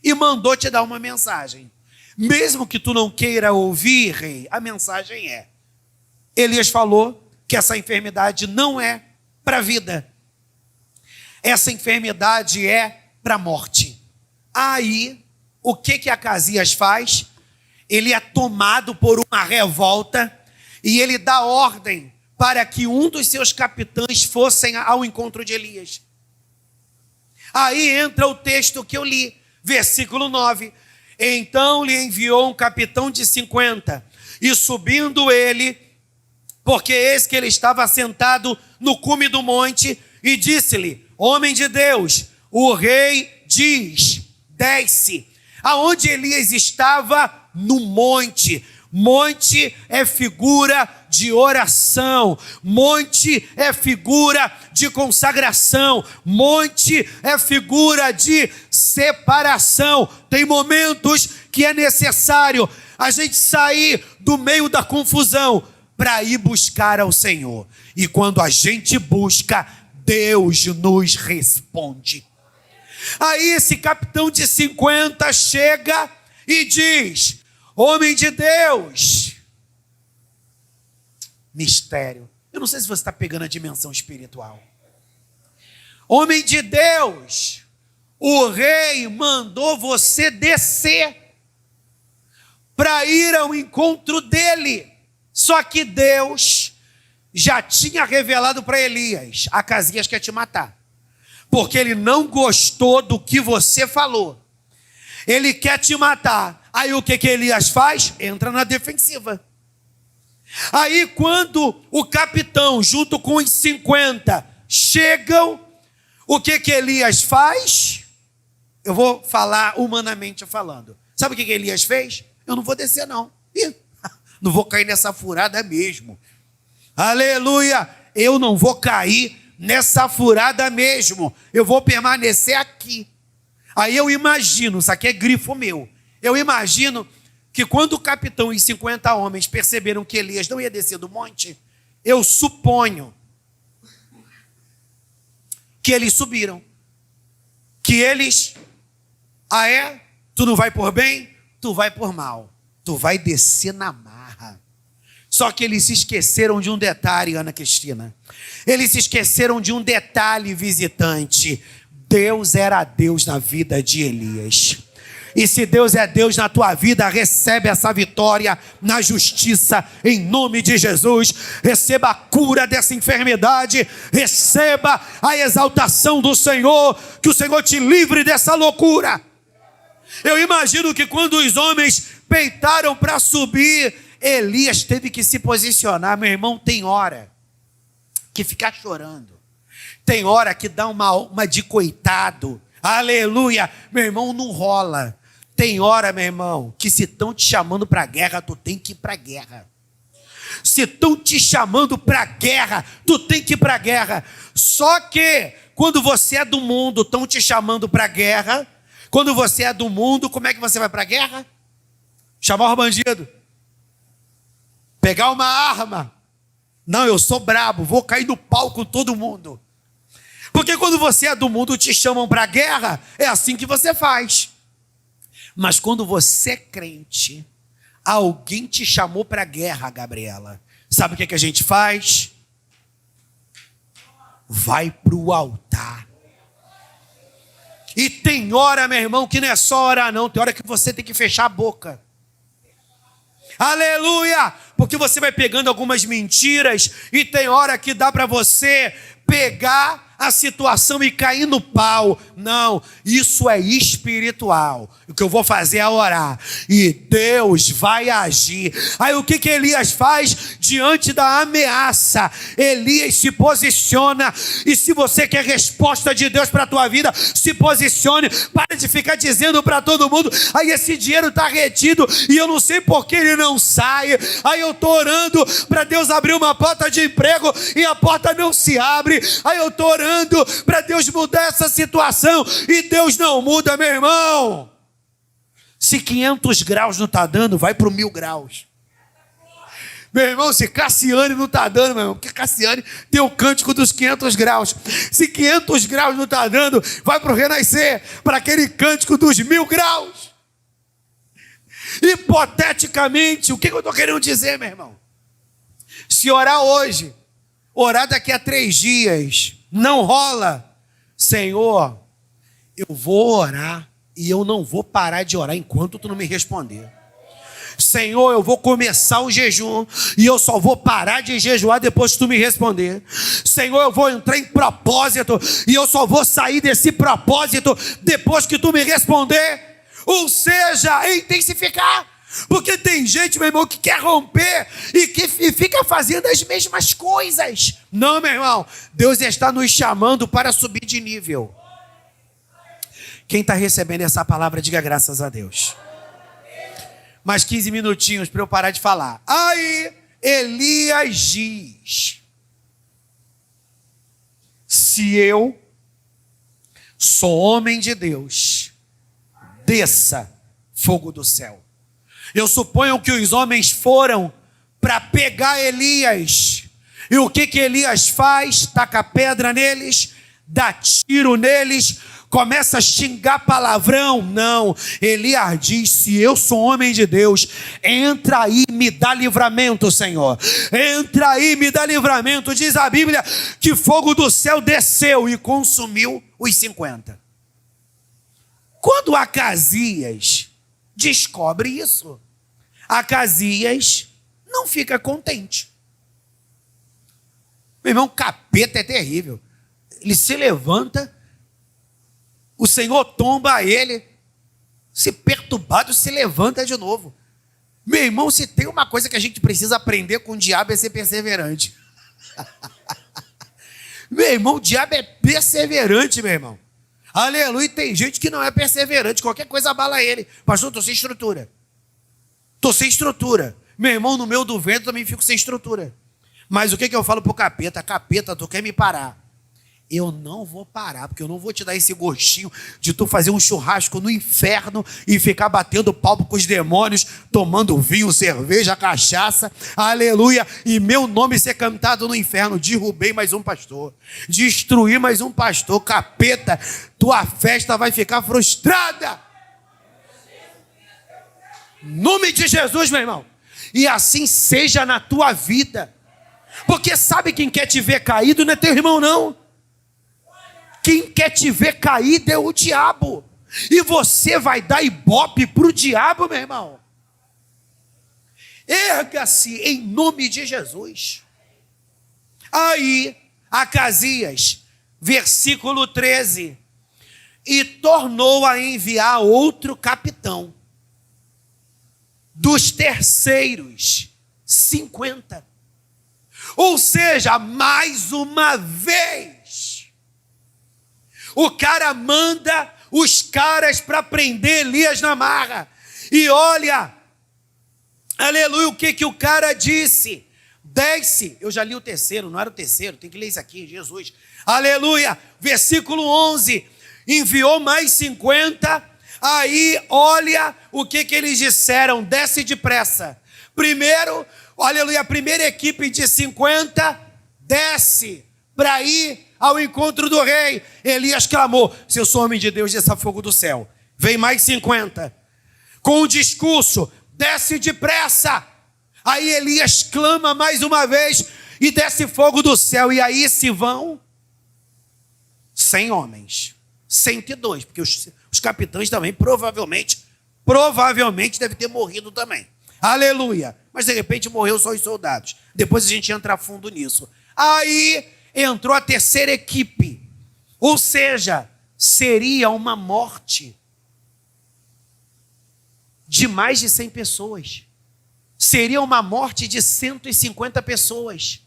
e mandou te dar uma mensagem. Mesmo que tu não queira ouvir, rei, a mensagem é: Elias falou que essa enfermidade não é para a vida. Essa enfermidade é para a morte. Aí, o que Acasias faz? Ele é tomado por uma revolta e ele dá ordem para que um dos seus capitães fossem ao encontro de Elias. Aí entra o texto que eu li, versículo 9. Então lhe enviou um capitão de 50, e subindo ele, porque eis que ele estava sentado no cume do monte, e disse-lhe: homem de Deus, o rei diz: desce. Aonde Elias estava? No monte. Monte é figura de oração, monte é figura de consagração, monte é figura de separação. Tem momentos que é necessário a gente sair do meio da confusão para ir buscar ao Senhor. E quando a gente busca, Deus nos responde. Aí esse capitão de 50 chega e diz: homem de Deus, mistério. Eu não sei se você está pegando a dimensão espiritual. Homem de Deus, o rei mandou você descer para ir ao encontro dele. Só que Deus já tinha revelado para Elias: Acasias quer te matar, porque ele não gostou do que você falou. Ele quer te matar. Aí o que Elias faz? Entra na defensiva. Aí quando o capitão, junto com os 50, chegam, o que Elias faz? Eu vou falar humanamente falando. Sabe o que Elias fez? Eu não vou descer não. Não vou cair nessa furada mesmo. Aleluia! Eu não vou cair nessa furada mesmo. Eu vou permanecer aqui. Aí eu imagino, isso aqui é grifo meu. Eu imagino que quando o capitão e os 50 homens perceberam que Elias não ia descer do monte, eu suponho que eles subiram. Que eles, tu não vai por bem, tu vai por mal. Tu vai descer na marra. Só que eles se esqueceram de um detalhe, Ana Cristina. Eles se esqueceram de um detalhe, visitante. Deus era Deus na vida de Elias. E se Deus é Deus na tua vida, recebe essa vitória na justiça, em nome de Jesus. Receba a cura dessa enfermidade, receba a exaltação do Senhor, que o Senhor te livre dessa loucura. Eu imagino que quando os homens peitaram para subir, Elias teve que se posicionar. Meu irmão, tem hora que ficar chorando, tem hora que dá uma de coitado, aleluia, meu irmão, não rola. Tem hora, meu irmão, que se estão te chamando para a guerra, tu tem que ir para a guerra. Se estão te chamando para a guerra, tu tem que ir para a guerra. Só que quando você é do mundo, estão te chamando para a guerra. Quando você é do mundo, como é que você vai para a guerra? Chamar o bandido, pegar uma arma. Não, eu sou brabo, vou cair no pau com todo mundo. Porque quando você é do mundo, te chamam para a guerra, é assim que você faz. Mas quando você é crente, alguém te chamou para a guerra, Gabriela. Sabe o que a gente faz? Vai para o altar. E tem hora, meu irmão, que não é só orar não, tem hora que você tem que fechar a boca. Aleluia! Porque você vai pegando algumas mentiras e tem hora que dá para você pegar a situação e cair no pau. Não, isso é espiritual. O que eu vou fazer é orar e Deus vai agir. Aí o que Elias faz diante da ameaça? Elias se posiciona. E se você quer resposta de Deus para a tua vida, se posicione. Para de ficar dizendo para todo mundo: aí esse dinheiro está retido e eu não sei por que ele não sai. Aí eu estou orando para Deus abrir uma porta de emprego e a porta não se abre. Aí eu estou orando para Deus mudar essa situação e Deus não muda, meu irmão. Se 500 graus não está dando, vai para 1000 graus. Meu irmão, se Cassiane não está dando, meu irmão, porque Cassiane tem o cântico dos 500 graus. Se 500 graus não está dando, vai para o Renascer, para aquele cântico dos 1000 graus. Hipoteticamente, o que eu estou querendo dizer, meu irmão? Se orar hoje, orar daqui a 3 dias, não rola. Senhor, eu vou orar e eu não vou parar de orar enquanto tu não me responder. Senhor, eu vou começar o jejum e eu só vou parar de jejuar depois que tu me responder. Senhor, eu vou entrar em propósito e eu só vou sair desse propósito depois que tu me responder. Ou seja, intensificar. Porque tem gente, meu irmão, que quer romper e que fica fazendo as mesmas coisas. Não, meu irmão, Deus está nos chamando para subir de nível. Quem está recebendo essa palavra, diga graças a Deus. Mais 15 minutinhos para eu parar de falar. Aí Elias diz: se eu sou homem de Deus, desça fogo do céu. Eu suponho que os homens foram para pegar Elias. E o que Elias faz? Taca pedra neles, dá tiro neles, começa a xingar palavrão. Não, Elias diz: se eu sou homem de Deus, entra aí e me dá livramento, Senhor. Entra aí e me dá livramento. Diz a Bíblia que fogo do céu desceu e consumiu os 50. Quando Acasias descobre isso, Acasias não fica contente. Meu irmão, capeta é terrível. Ele se levanta, o Senhor tomba ele, se perturbado, se levanta de novo. Meu irmão, se tem uma coisa que a gente precisa aprender com o diabo é ser perseverante. Meu irmão, o diabo é perseverante, meu irmão. Aleluia, e tem gente que não é perseverante, qualquer coisa abala ele. Pastor, estou sem estrutura. Estou sem estrutura. Meu irmão, no meio do vento também fico sem estrutura. Mas o que eu falo pro capeta? Capeta, tu quer me parar? Eu não vou parar, porque eu não vou te dar esse gostinho de tu fazer um churrasco no inferno e ficar batendo palco com os demônios, tomando vinho, cerveja, cachaça, aleluia, e meu nome ser cantado no inferno. Derrubei mais um pastor, destruí mais um pastor. Capeta, tua festa vai ficar frustrada. Em nome de Jesus, meu irmão. E assim seja na tua vida. Porque sabe quem quer te ver caído não é teu irmão, não. Quem quer te ver caído é o diabo. E você vai dar ibope para o diabo, meu irmão. Erga-se em nome de Jesus. Aí, Acasias, versículo 13. E tornou a enviar outro capitão, dos terceiros, 50. Ou seja, mais uma vez, o cara manda os caras para prender Elias na marra. E olha, aleluia, o que o cara disse? Desce, eu já li o terceiro, não era o terceiro, tem que ler isso aqui, Jesus. Aleluia, versículo 11, enviou mais 50, aí olha o que eles disseram: desce depressa. Primeiro, aleluia, a primeira equipe de 50 desce para ir ao encontro do rei. Elias clamou: se eu sou homem de Deus, desça fogo do céu. Vem mais 50. Com o discurso: desce depressa. Aí Elias clama mais uma vez e desce fogo do céu. E aí se vão 100 homens. 102, porque os capitães também provavelmente devem ter morrido também. Aleluia. Mas de repente morreu só os soldados. Depois a gente entra a fundo nisso. Aí entrou a terceira equipe. Ou seja, seria uma morte de mais de 100 pessoas. Seria uma morte de 150 pessoas.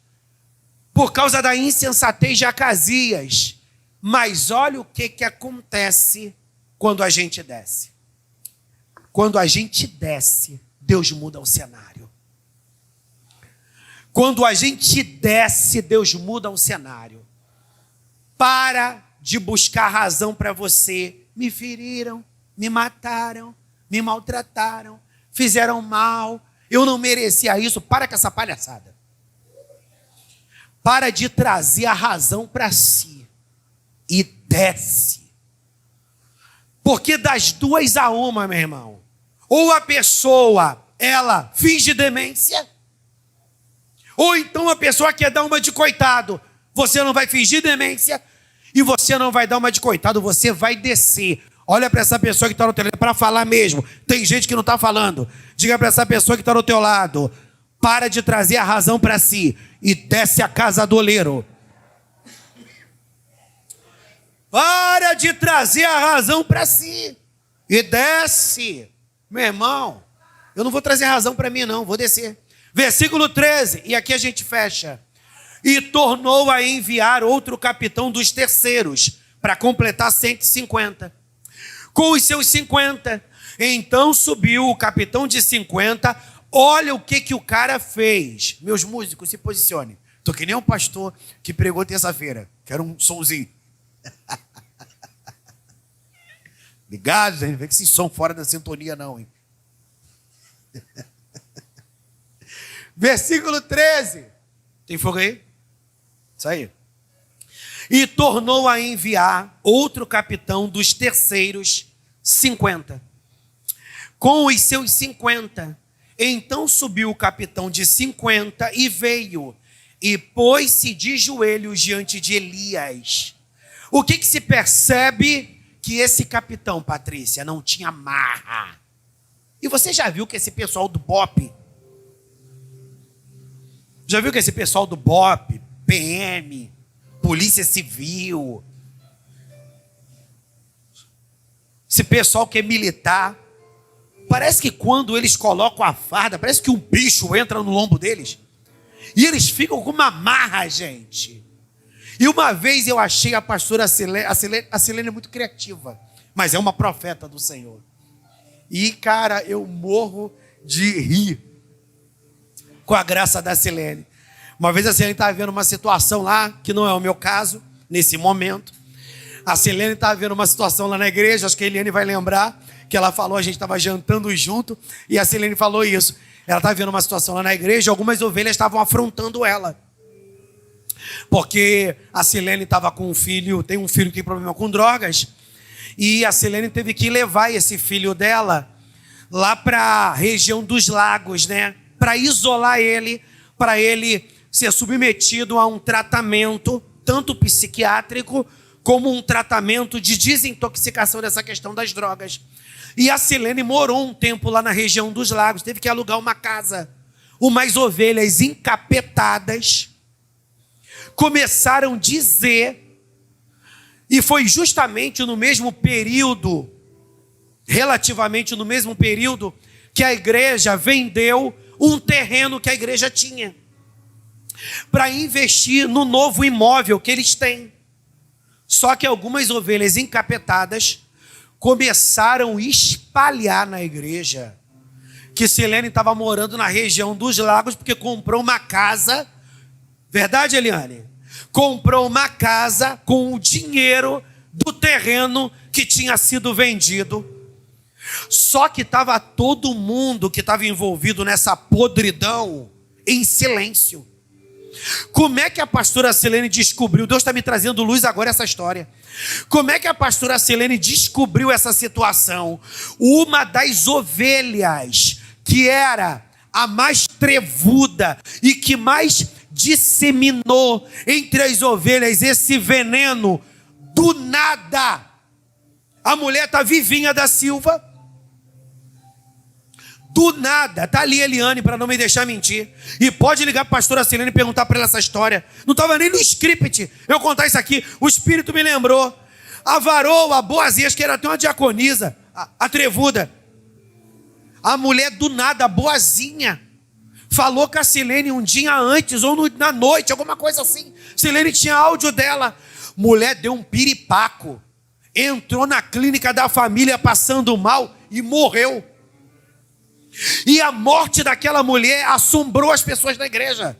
Por causa da insensatez de Acasias. Mas olha o que acontece quando a gente desce. Quando a gente desce, Deus muda o cenário. Quando a gente desce, Deus muda o cenário. Para de buscar razão para você. Me feriram, me mataram, me maltrataram, fizeram mal, eu não merecia isso. Para com essa palhaçada. Para de trazer a razão para si e desce. Porque das duas a uma, meu irmão, ou a pessoa, ela finge demência, ou então a pessoa quer dar uma de coitado. Você não vai fingir demência e você não vai dar uma de coitado, você vai descer. Olha para essa pessoa que está no teu lado, para falar mesmo. Tem gente que não está falando. Diga para essa pessoa que está no teu lado: para de trazer a razão para si e desce a casa do oleiro. Para de trazer a razão para si e desce. Meu irmão, eu não vou trazer razão para mim não, vou descer. Versículo 13, e aqui a gente fecha. E tornou a enviar outro capitão dos terceiros, para completar 150. Com os seus 50, então subiu o capitão de 50, olha o que o cara fez. Meus músicos, se posicionem. Estou que nem um pastor que pregou terça-feira, quero um somzinho. Ligado, hein? Não vê que esse som fora da sintonia não, hein? Versículo 13. Tem fogo aí? Isso aí. E tornou a enviar outro capitão dos terceiros 50. Com os seus 50, então subiu o capitão de 50 e veio, e pôs-se de joelhos diante de Elias. O que se percebe? Que esse capitão, Patrícia, não tinha marra. E você já viu que esse pessoal do BOP, PM, Polícia Civil, esse pessoal que é militar, parece que quando eles colocam a farda, parece que um bicho entra no lombo deles. E eles ficam com uma marra, gente. E uma vez eu achei a pastora Silene, a Silene é muito criativa, mas é uma profeta do Senhor. E, cara, eu morro de rir com a graça da Silene. Uma vez a Silene estava vendo uma situação lá, que não é o meu caso, nesse momento. A Silene estava vendo uma situação lá na igreja, acho que a Eliane vai lembrar, que ela falou, a gente estava jantando junto, e a Silene falou isso. Ela estava vendo uma situação lá na igreja, algumas ovelhas estavam afrontando ela. Porque a Silene estava com um filho, tem um filho que tem problema com drogas, e a Silene teve que levar esse filho dela lá para a região dos lagos, né? Para isolar ele, para ele ser submetido a um tratamento, tanto psiquiátrico, como um tratamento de desintoxicação dessa questão das drogas. E a Silene morou um tempo lá na região dos lagos, teve que alugar uma casa. Umas ovelhas encapetadas começaram a dizer, e foi justamente no mesmo período, relativamente no mesmo período, que a igreja vendeu um terreno que a igreja tinha para investir no novo imóvel que eles têm. Só que algumas ovelhas encapetadas começaram a espalhar na igreja que Silene estava morando na região dos lagos porque comprou uma casa. Verdade, Eliane? Comprou uma casa com o dinheiro do terreno que tinha sido vendido. Só que estava todo mundo que estava envolvido nessa podridão em silêncio. Como é que a pastora Silene descobriu? Deus está me trazendo luz agora essa história. Como é que a pastora Silene descobriu essa situação? Uma das ovelhas, que era a mais trevuda e que mais disseminou entre as ovelhas esse veneno, do nada, a mulher está Vivinha da Silva. Do nada, tá ali Eliane, para não me deixar mentir. E pode ligar para a pastora Silene e perguntar para ela essa história. Não estava nem no script eu contar isso aqui. O Espírito me lembrou. A varoa, a Boazias, que era até uma diaconisa, a trevuda. A mulher do nada, a boazinha, falou com a Silene um dia antes, ou na noite, alguma coisa assim. Silene tinha áudio dela. Mulher deu um piripaco. Entrou na clínica da família passando mal e morreu. E a morte daquela mulher assombrou as pessoas da igreja.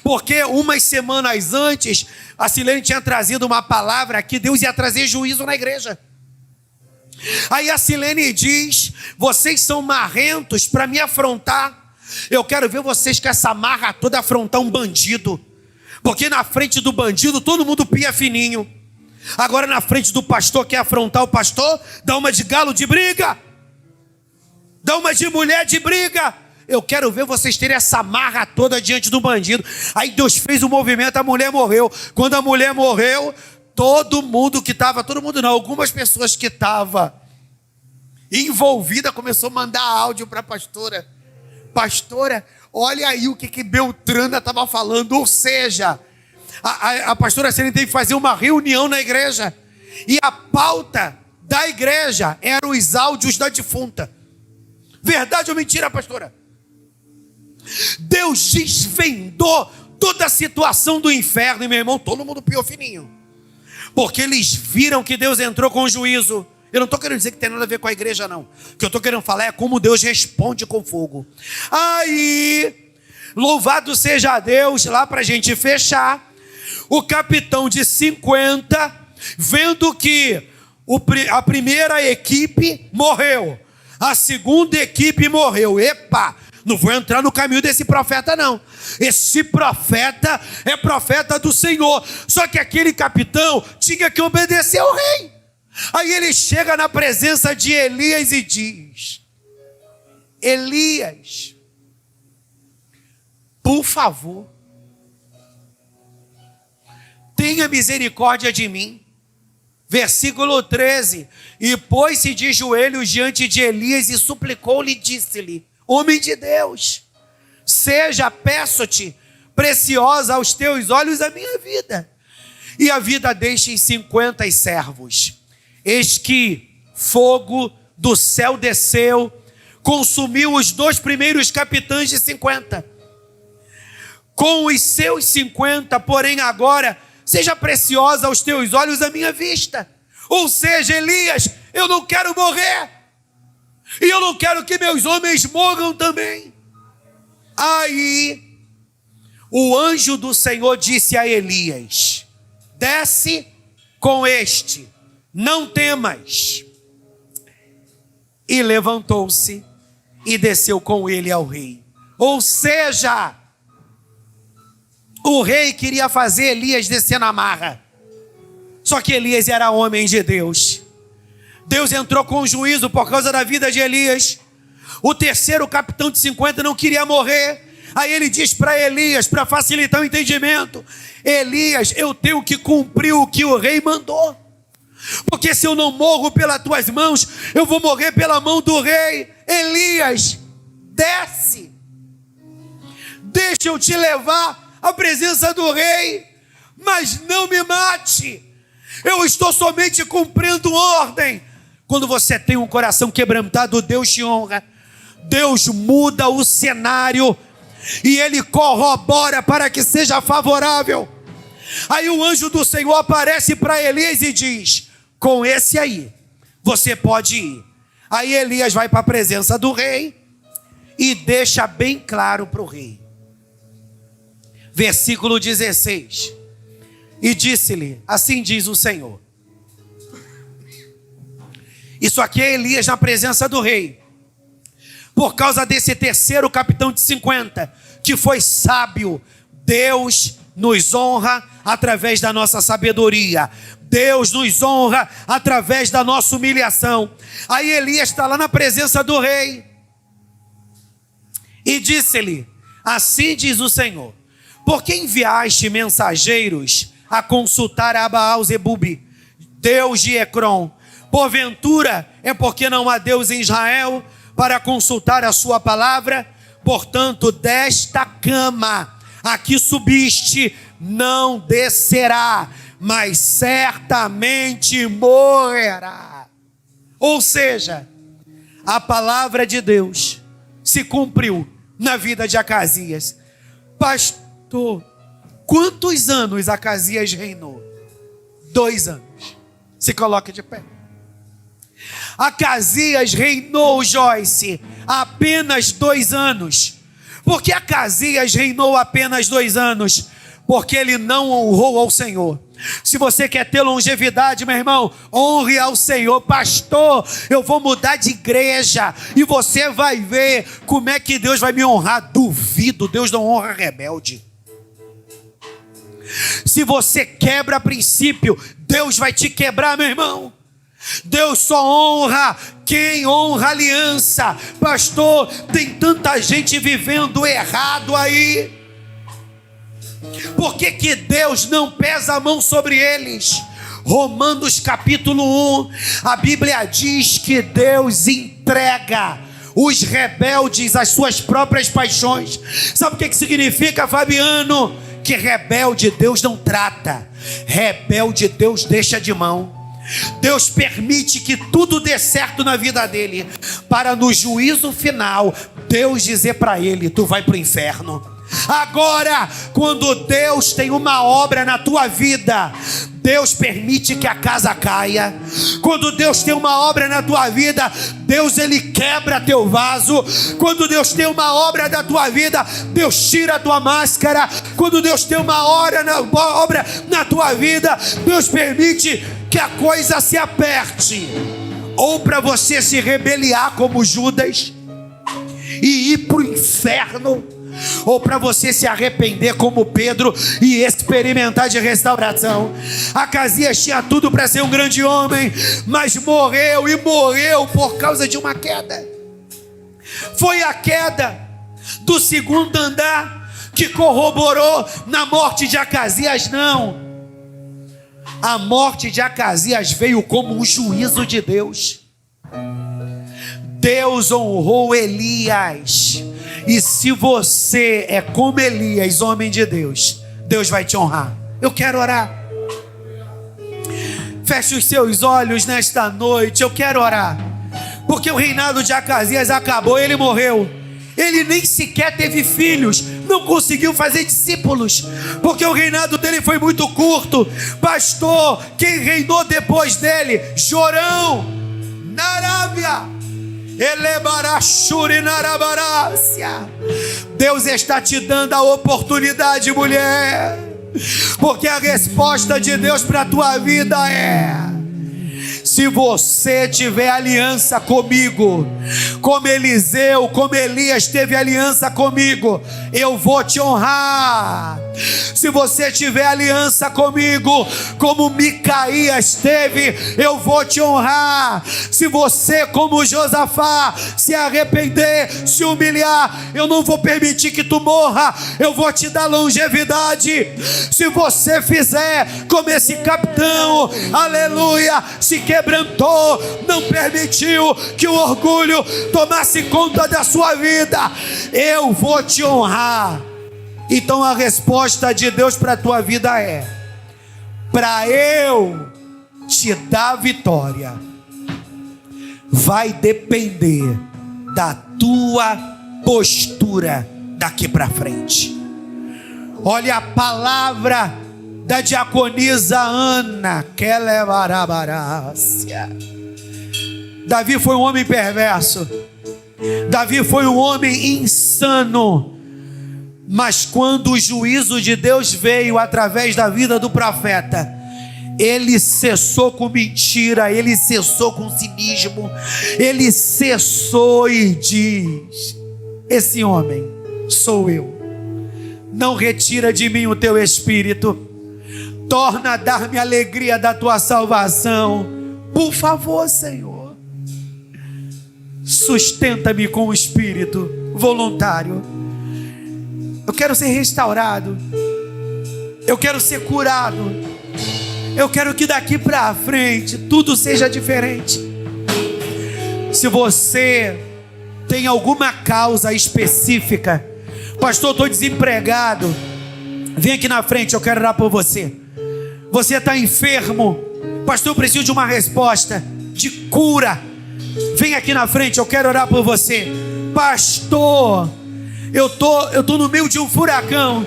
Porque umas semanas antes, a Silene tinha trazido uma palavra que Deus ia trazer juízo na igreja. Aí a Silene diz: vocês são marrentos para me afrontar. Eu quero ver vocês com essa marra toda afrontar um bandido. Porque na frente do bandido todo mundo pia fininho. Agora na frente do pastor, quer afrontar o pastor, dá uma de galo de briga. Dá uma de mulher de briga. Eu quero ver vocês terem essa marra toda diante do bandido. Aí Deus fez o movimento, a mulher morreu. Quando a mulher morreu, todo mundo que estava, todo mundo não, algumas pessoas que estavam envolvidas começou a mandar áudio para a pastora. Pastora, olha aí o que Beltrana estava falando. Ou seja, a pastora Silene teve que fazer uma reunião na igreja. E a pauta da igreja eram os áudios da defunta. Verdade ou mentira, pastora? Deus desvendou toda a situação do inferno. E meu irmão, todo mundo piou fininho. Porque eles viram que Deus entrou com juízo. Eu não estou querendo dizer que tem nada a ver com a igreja, não. O que eu estou querendo falar é como Deus responde com fogo. Aí, louvado seja Deus, lá para a gente fechar, o capitão de 50, vendo que a primeira equipe morreu, a segunda equipe morreu. Epa, Não vou entrar no caminho desse profeta, não. Esse profeta é profeta do Senhor. Só que aquele capitão tinha que obedecer ao rei. Aí ele chega na presença de Elias e diz: Elias, por favor, tenha misericórdia de mim. Versículo 13: e pôs-se de joelhos diante de Elias e suplicou-lhe, disse-lhe: homem de Deus, seja, peço-te, preciosa aos teus olhos a minha vida, e a vida destes 50 servos. Eis que fogo do céu desceu, consumiu os 2 primeiros capitães de 50. Com os seus 50, porém agora, seja preciosa aos teus olhos a minha vista. Ou seja, Elias, eu não quero morrer, e eu não quero que meus homens morram também. Aí, o anjo do Senhor disse a Elias: desce com este, não temas. E levantou-se e desceu com ele ao rei. Ou seja, o rei queria fazer Elias descer na marra. Só que Elias era homem de Deus. Deus entrou com juízo por causa da vida de Elias. O terceiro capitão de 50 não queria morrer. Aí ele diz para Elias, para facilitar o entendimento: Elias, eu tenho que cumprir o que o rei mandou. Porque se eu não morro pelas tuas mãos, eu vou morrer pela mão do rei. Elias, desce. Deixa eu te levar à presença do rei, mas não me mate. Eu estou somente cumprindo ordem. Quando você tem um coração quebrantado, Deus te honra. Deus muda o cenário e Ele corrobora para que seja favorável. Aí o anjo do Senhor aparece para Elias e diz: com esse aí, você pode ir. Aí Elias vai para a presença do rei e deixa bem claro para o rei. Versículo 16. E disse-lhe: assim diz o Senhor. Isso aqui é Elias na presença do rei. Por causa desse terceiro capitão de 50, que foi sábio, Deus nos honra através da nossa sabedoria. Deus nos honra através da nossa humilhação. Aí Elias está lá na presença do rei. E disse-lhe: assim diz o Senhor, por que enviaste mensageiros a consultar a Baal-Zebub, Deus de Ecrom? Porventura é porque não há Deus em Israel para consultar a sua palavra? Portanto, desta cama a que subiste não descerá, mas certamente morrerá. Ou seja, a palavra de Deus se cumpriu na vida de Acasias. Pastor, quantos anos Acasias reinou? 2 anos. Se coloque de pé. Acasias reinou, Joyce, apenas 2 anos. Por que Acasias reinou apenas 2 anos? Porque ele não honrou ao Senhor. Se você quer ter longevidade, meu irmão, honre ao Senhor. Pastor, eu vou mudar de igreja e você vai ver como é que Deus vai me honrar. Duvido, Deus não honra rebelde. Se você quebra princípio, Deus vai te quebrar, meu irmão. Deus só honra quem honra aliança. Pastor, tem tanta gente vivendo errado aí. Por que que Deus não pesa a mão sobre eles? Romanos capítulo 1, a Bíblia diz que Deus entrega os rebeldes às suas próprias paixões. Sabe o que significa, Fabiano? Que rebelde Deus não trata, rebelde Deus deixa de mão. Deus permite que tudo dê certo na vida dele, para no juízo final Deus dizer para ele: tu vai para o inferno. Agora, quando Deus tem uma obra na tua vida, Deus permite que a casa caia. Quando Deus tem uma obra na tua vida, Deus ele quebra teu vaso. Quando Deus tem uma obra na tua vida, Deus tira a tua máscara. Quando Deus tem uma obra na tua vida, Deus permite que a coisa se aperte. Ou para você se rebeliar como Judas e ir para o inferno, ou para você se arrepender como Pedro e experimentar de restauração. Acasias tinha tudo para ser um grande homem, mas morreu por causa de uma queda. Foi a queda do segundo andar que corroborou na morte de Acasias, não. A morte de Acasias veio como um juízo de Deus. Deus honrou Elias. E se você é como Elias, homem de Deus, Deus vai te honrar. Eu quero orar. Feche os seus olhos nesta noite. Eu quero orar. Porque o reinado de Acasias acabou, ele morreu. Ele nem sequer teve filhos, não conseguiu fazer discípulos, porque o reinado dele foi muito curto. Pastor, quem reinou depois dele? Jorão, na Arábia. Deus está te dando a oportunidade, mulher, porque a resposta de Deus para a tua vida é: se você tiver aliança comigo, como Eliseu, como Elias teve aliança comigo, eu vou te honrar. Se você tiver aliança comigo, como Micaías teve, eu vou te honrar. Se você, como Josafá, se arrepender, se humilhar, eu não vou permitir que tu morra, eu vou te dar longevidade. Se você fizer como esse capitão, aleluia, se quebrantou, não permitiu que o orgulho tomasse conta da sua vida, eu vou te honrar. Então a resposta de Deus para a tua vida é: para eu te dar vitória, vai depender da tua postura daqui para frente. Olha a palavra da diaconisa Ana, que levará barácia. Davi foi um homem perverso, Davi foi um homem insano, mas quando o juízo de Deus veio através da vida do profeta, ele cessou com mentira, ele cessou com cinismo, ele cessou e diz: esse homem sou eu, não retira de mim o teu espírito, torna a dar-me a alegria da tua salvação, por favor, Senhor, sustenta-me com o espírito voluntário. Eu quero ser restaurado, eu quero ser curado, eu quero que daqui para frente tudo seja diferente. Se você tem alguma causa específica, pastor, estou desempregado, vem aqui na frente, eu quero orar por você. Você está enfermo, pastor, eu preciso de uma resposta de cura, vem aqui na frente, eu quero orar por você. Pastor, eu tô no meio de um furacão,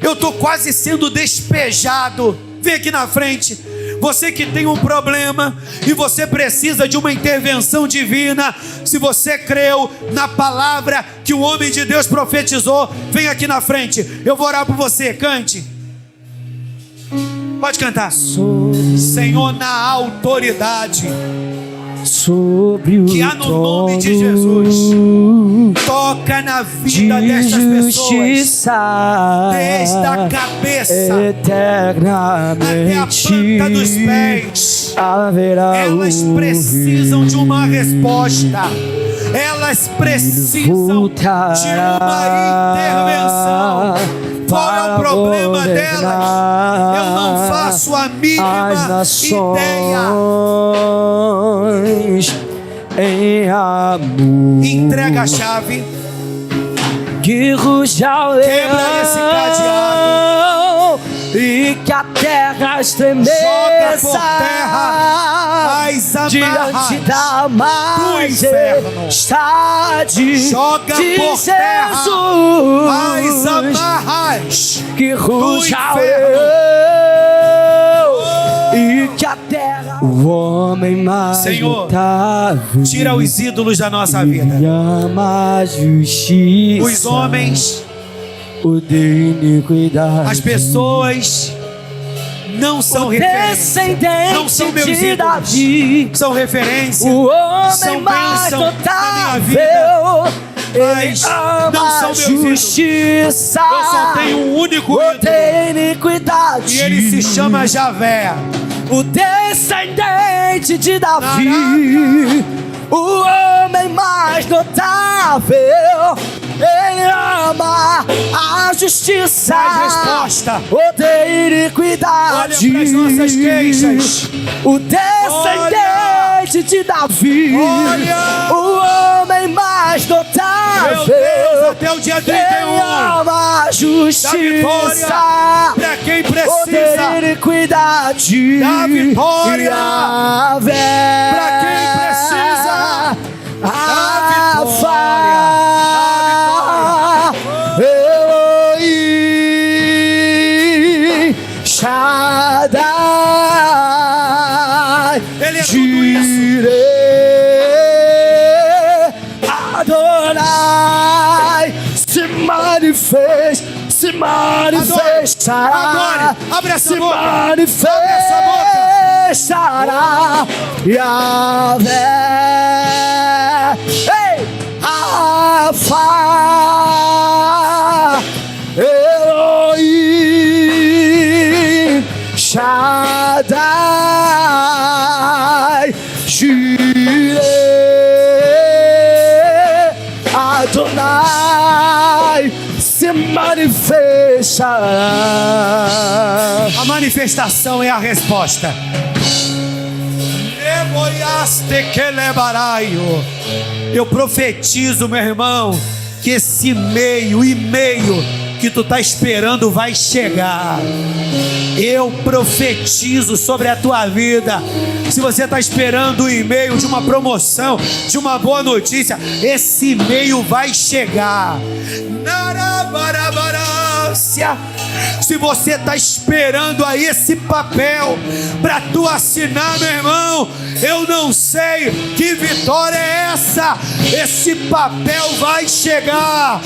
eu tô quase sendo despejado, vem aqui na frente. Você que tem um problema e você precisa de uma intervenção divina, se você creu na palavra que o homem de Deus profetizou, vem aqui na frente, eu vou orar por você. Cante, pode cantar. Senhor, na autoridade sobre o que há no nome de Jesus, toca na vida destas pessoas, desde a cabeça até a planta dos pés. Elas precisam de uma resposta, elas precisam de uma intervenção. Qual é o problema delas? Eu não faço a mínima ideia. Em amor, entrega a chave, que ruja o leão, quebra esse cadeado e que a terra estremeça, joga por terra as amarras diante da majestade, joga de por terra Jesus, as amarras que ruja o inferno. leão, e que a terra, o homem mais Senhor, notável, tira os ídolos da nossa vida, ama a justiça, os homens, odeia iniquidade, as pessoas não são referência, não são meus ídolos, Davi, são referência, o homem são mais bênção na minha notável, vida. mas não são meus ídolos. justiça. Eu só tenho um único ídolo, odeia iniquidade. e ele se chama Javé. O descendente de Davi, o homem mais notável. Ele ama a justiça, Traz resposta. odeia iniquidade. Olha pras nossas queixas. O descendente de Davi, Olha. o homem mais notável. Meu Deus, até o dia Ele 31 ama a da justiça, vitória para quem precisa, odeia iniquidade. da vitória Yahvé, para quem precisa, da Alfa, Elohim, Shaddai, Ele é tudo isso. Jireh, Adonai, se manifestará. Adore. Abre essa Se boca. manifestará. Yahvé, ei, Alfa, Elohim, Shaddai, Jireh, Adonai, se manifestará. A manifestação é a resposta. Eu profetizo, meu irmão, que esse e-mail que tu tá esperando vai chegar. Eu profetizo sobre a tua vida. Se você está esperando um e-mail de uma promoção, de uma boa notícia, esse e-mail vai chegar. Se você está esperando aí esse papel para tu assinar, meu irmão, eu não sei que vitória é essa. Esse papel vai chegar.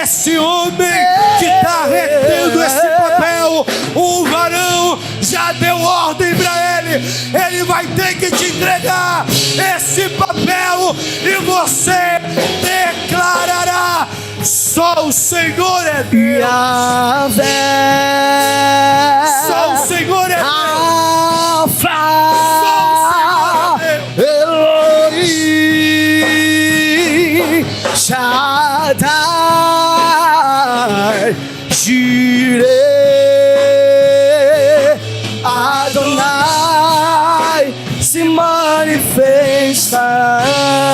Esse homem que está retendo esse papel, o varão já deu ordem para ele. Ele vai ter que te entregar esse papel e você declarará: só o Senhor é Deus. Yahvé, Só o Senhor é Deus. Alfa, Só o Senhor é Elohim, Shaddai, Jireh, Adonai, se manifestará.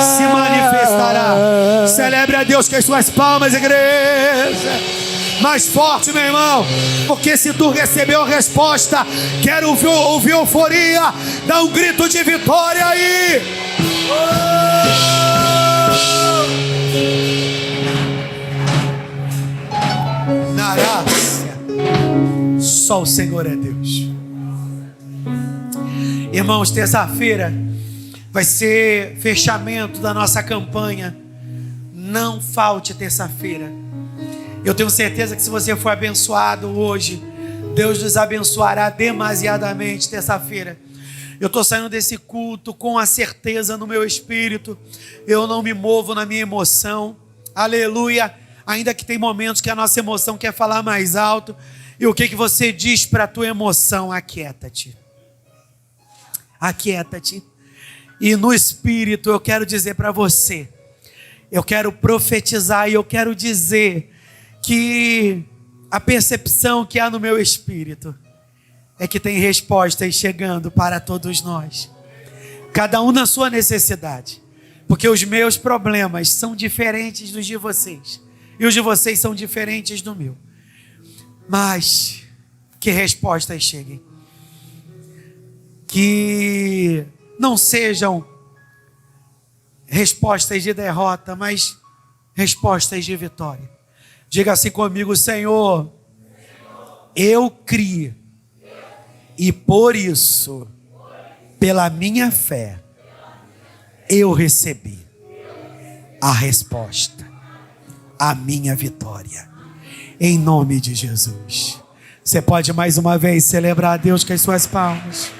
Se manifestará. Celebre a Deus com as suas palmas, igreja. Mais forte, meu irmão, porque se tu recebeu a resposta, quero ouvir euforia. Dá um grito de vitória aí. Narácia. Só o Senhor é Deus. Irmãos, terça-feira vai ser fechamento da nossa campanha. Não falte terça-feira. Eu tenho certeza que se você for abençoado hoje, Deus nos abençoará demasiadamente terça-feira. Eu estou saindo desse culto com a certeza no meu espírito. Eu não me movo na minha emoção. Aleluia. Ainda que tem momentos que a nossa emoção quer falar mais alto. E o que você diz para a tua emoção? Aquieta-te. Aquieta-te. E no espírito eu quero dizer para você, eu quero profetizar e eu quero dizer que a percepção que há no meu espírito é que tem respostas chegando para todos nós, cada um na sua necessidade, porque os meus problemas são diferentes dos de vocês e os de vocês são diferentes do meu, mas que respostas cheguem, que não sejam respostas de derrota, mas respostas de vitória. Diga assim comigo: Senhor, eu criei e por isso, pela minha fé, eu recebi a resposta, a minha vitória, em nome de Jesus. Você pode mais uma vez celebrar a Deus com as suas palmas.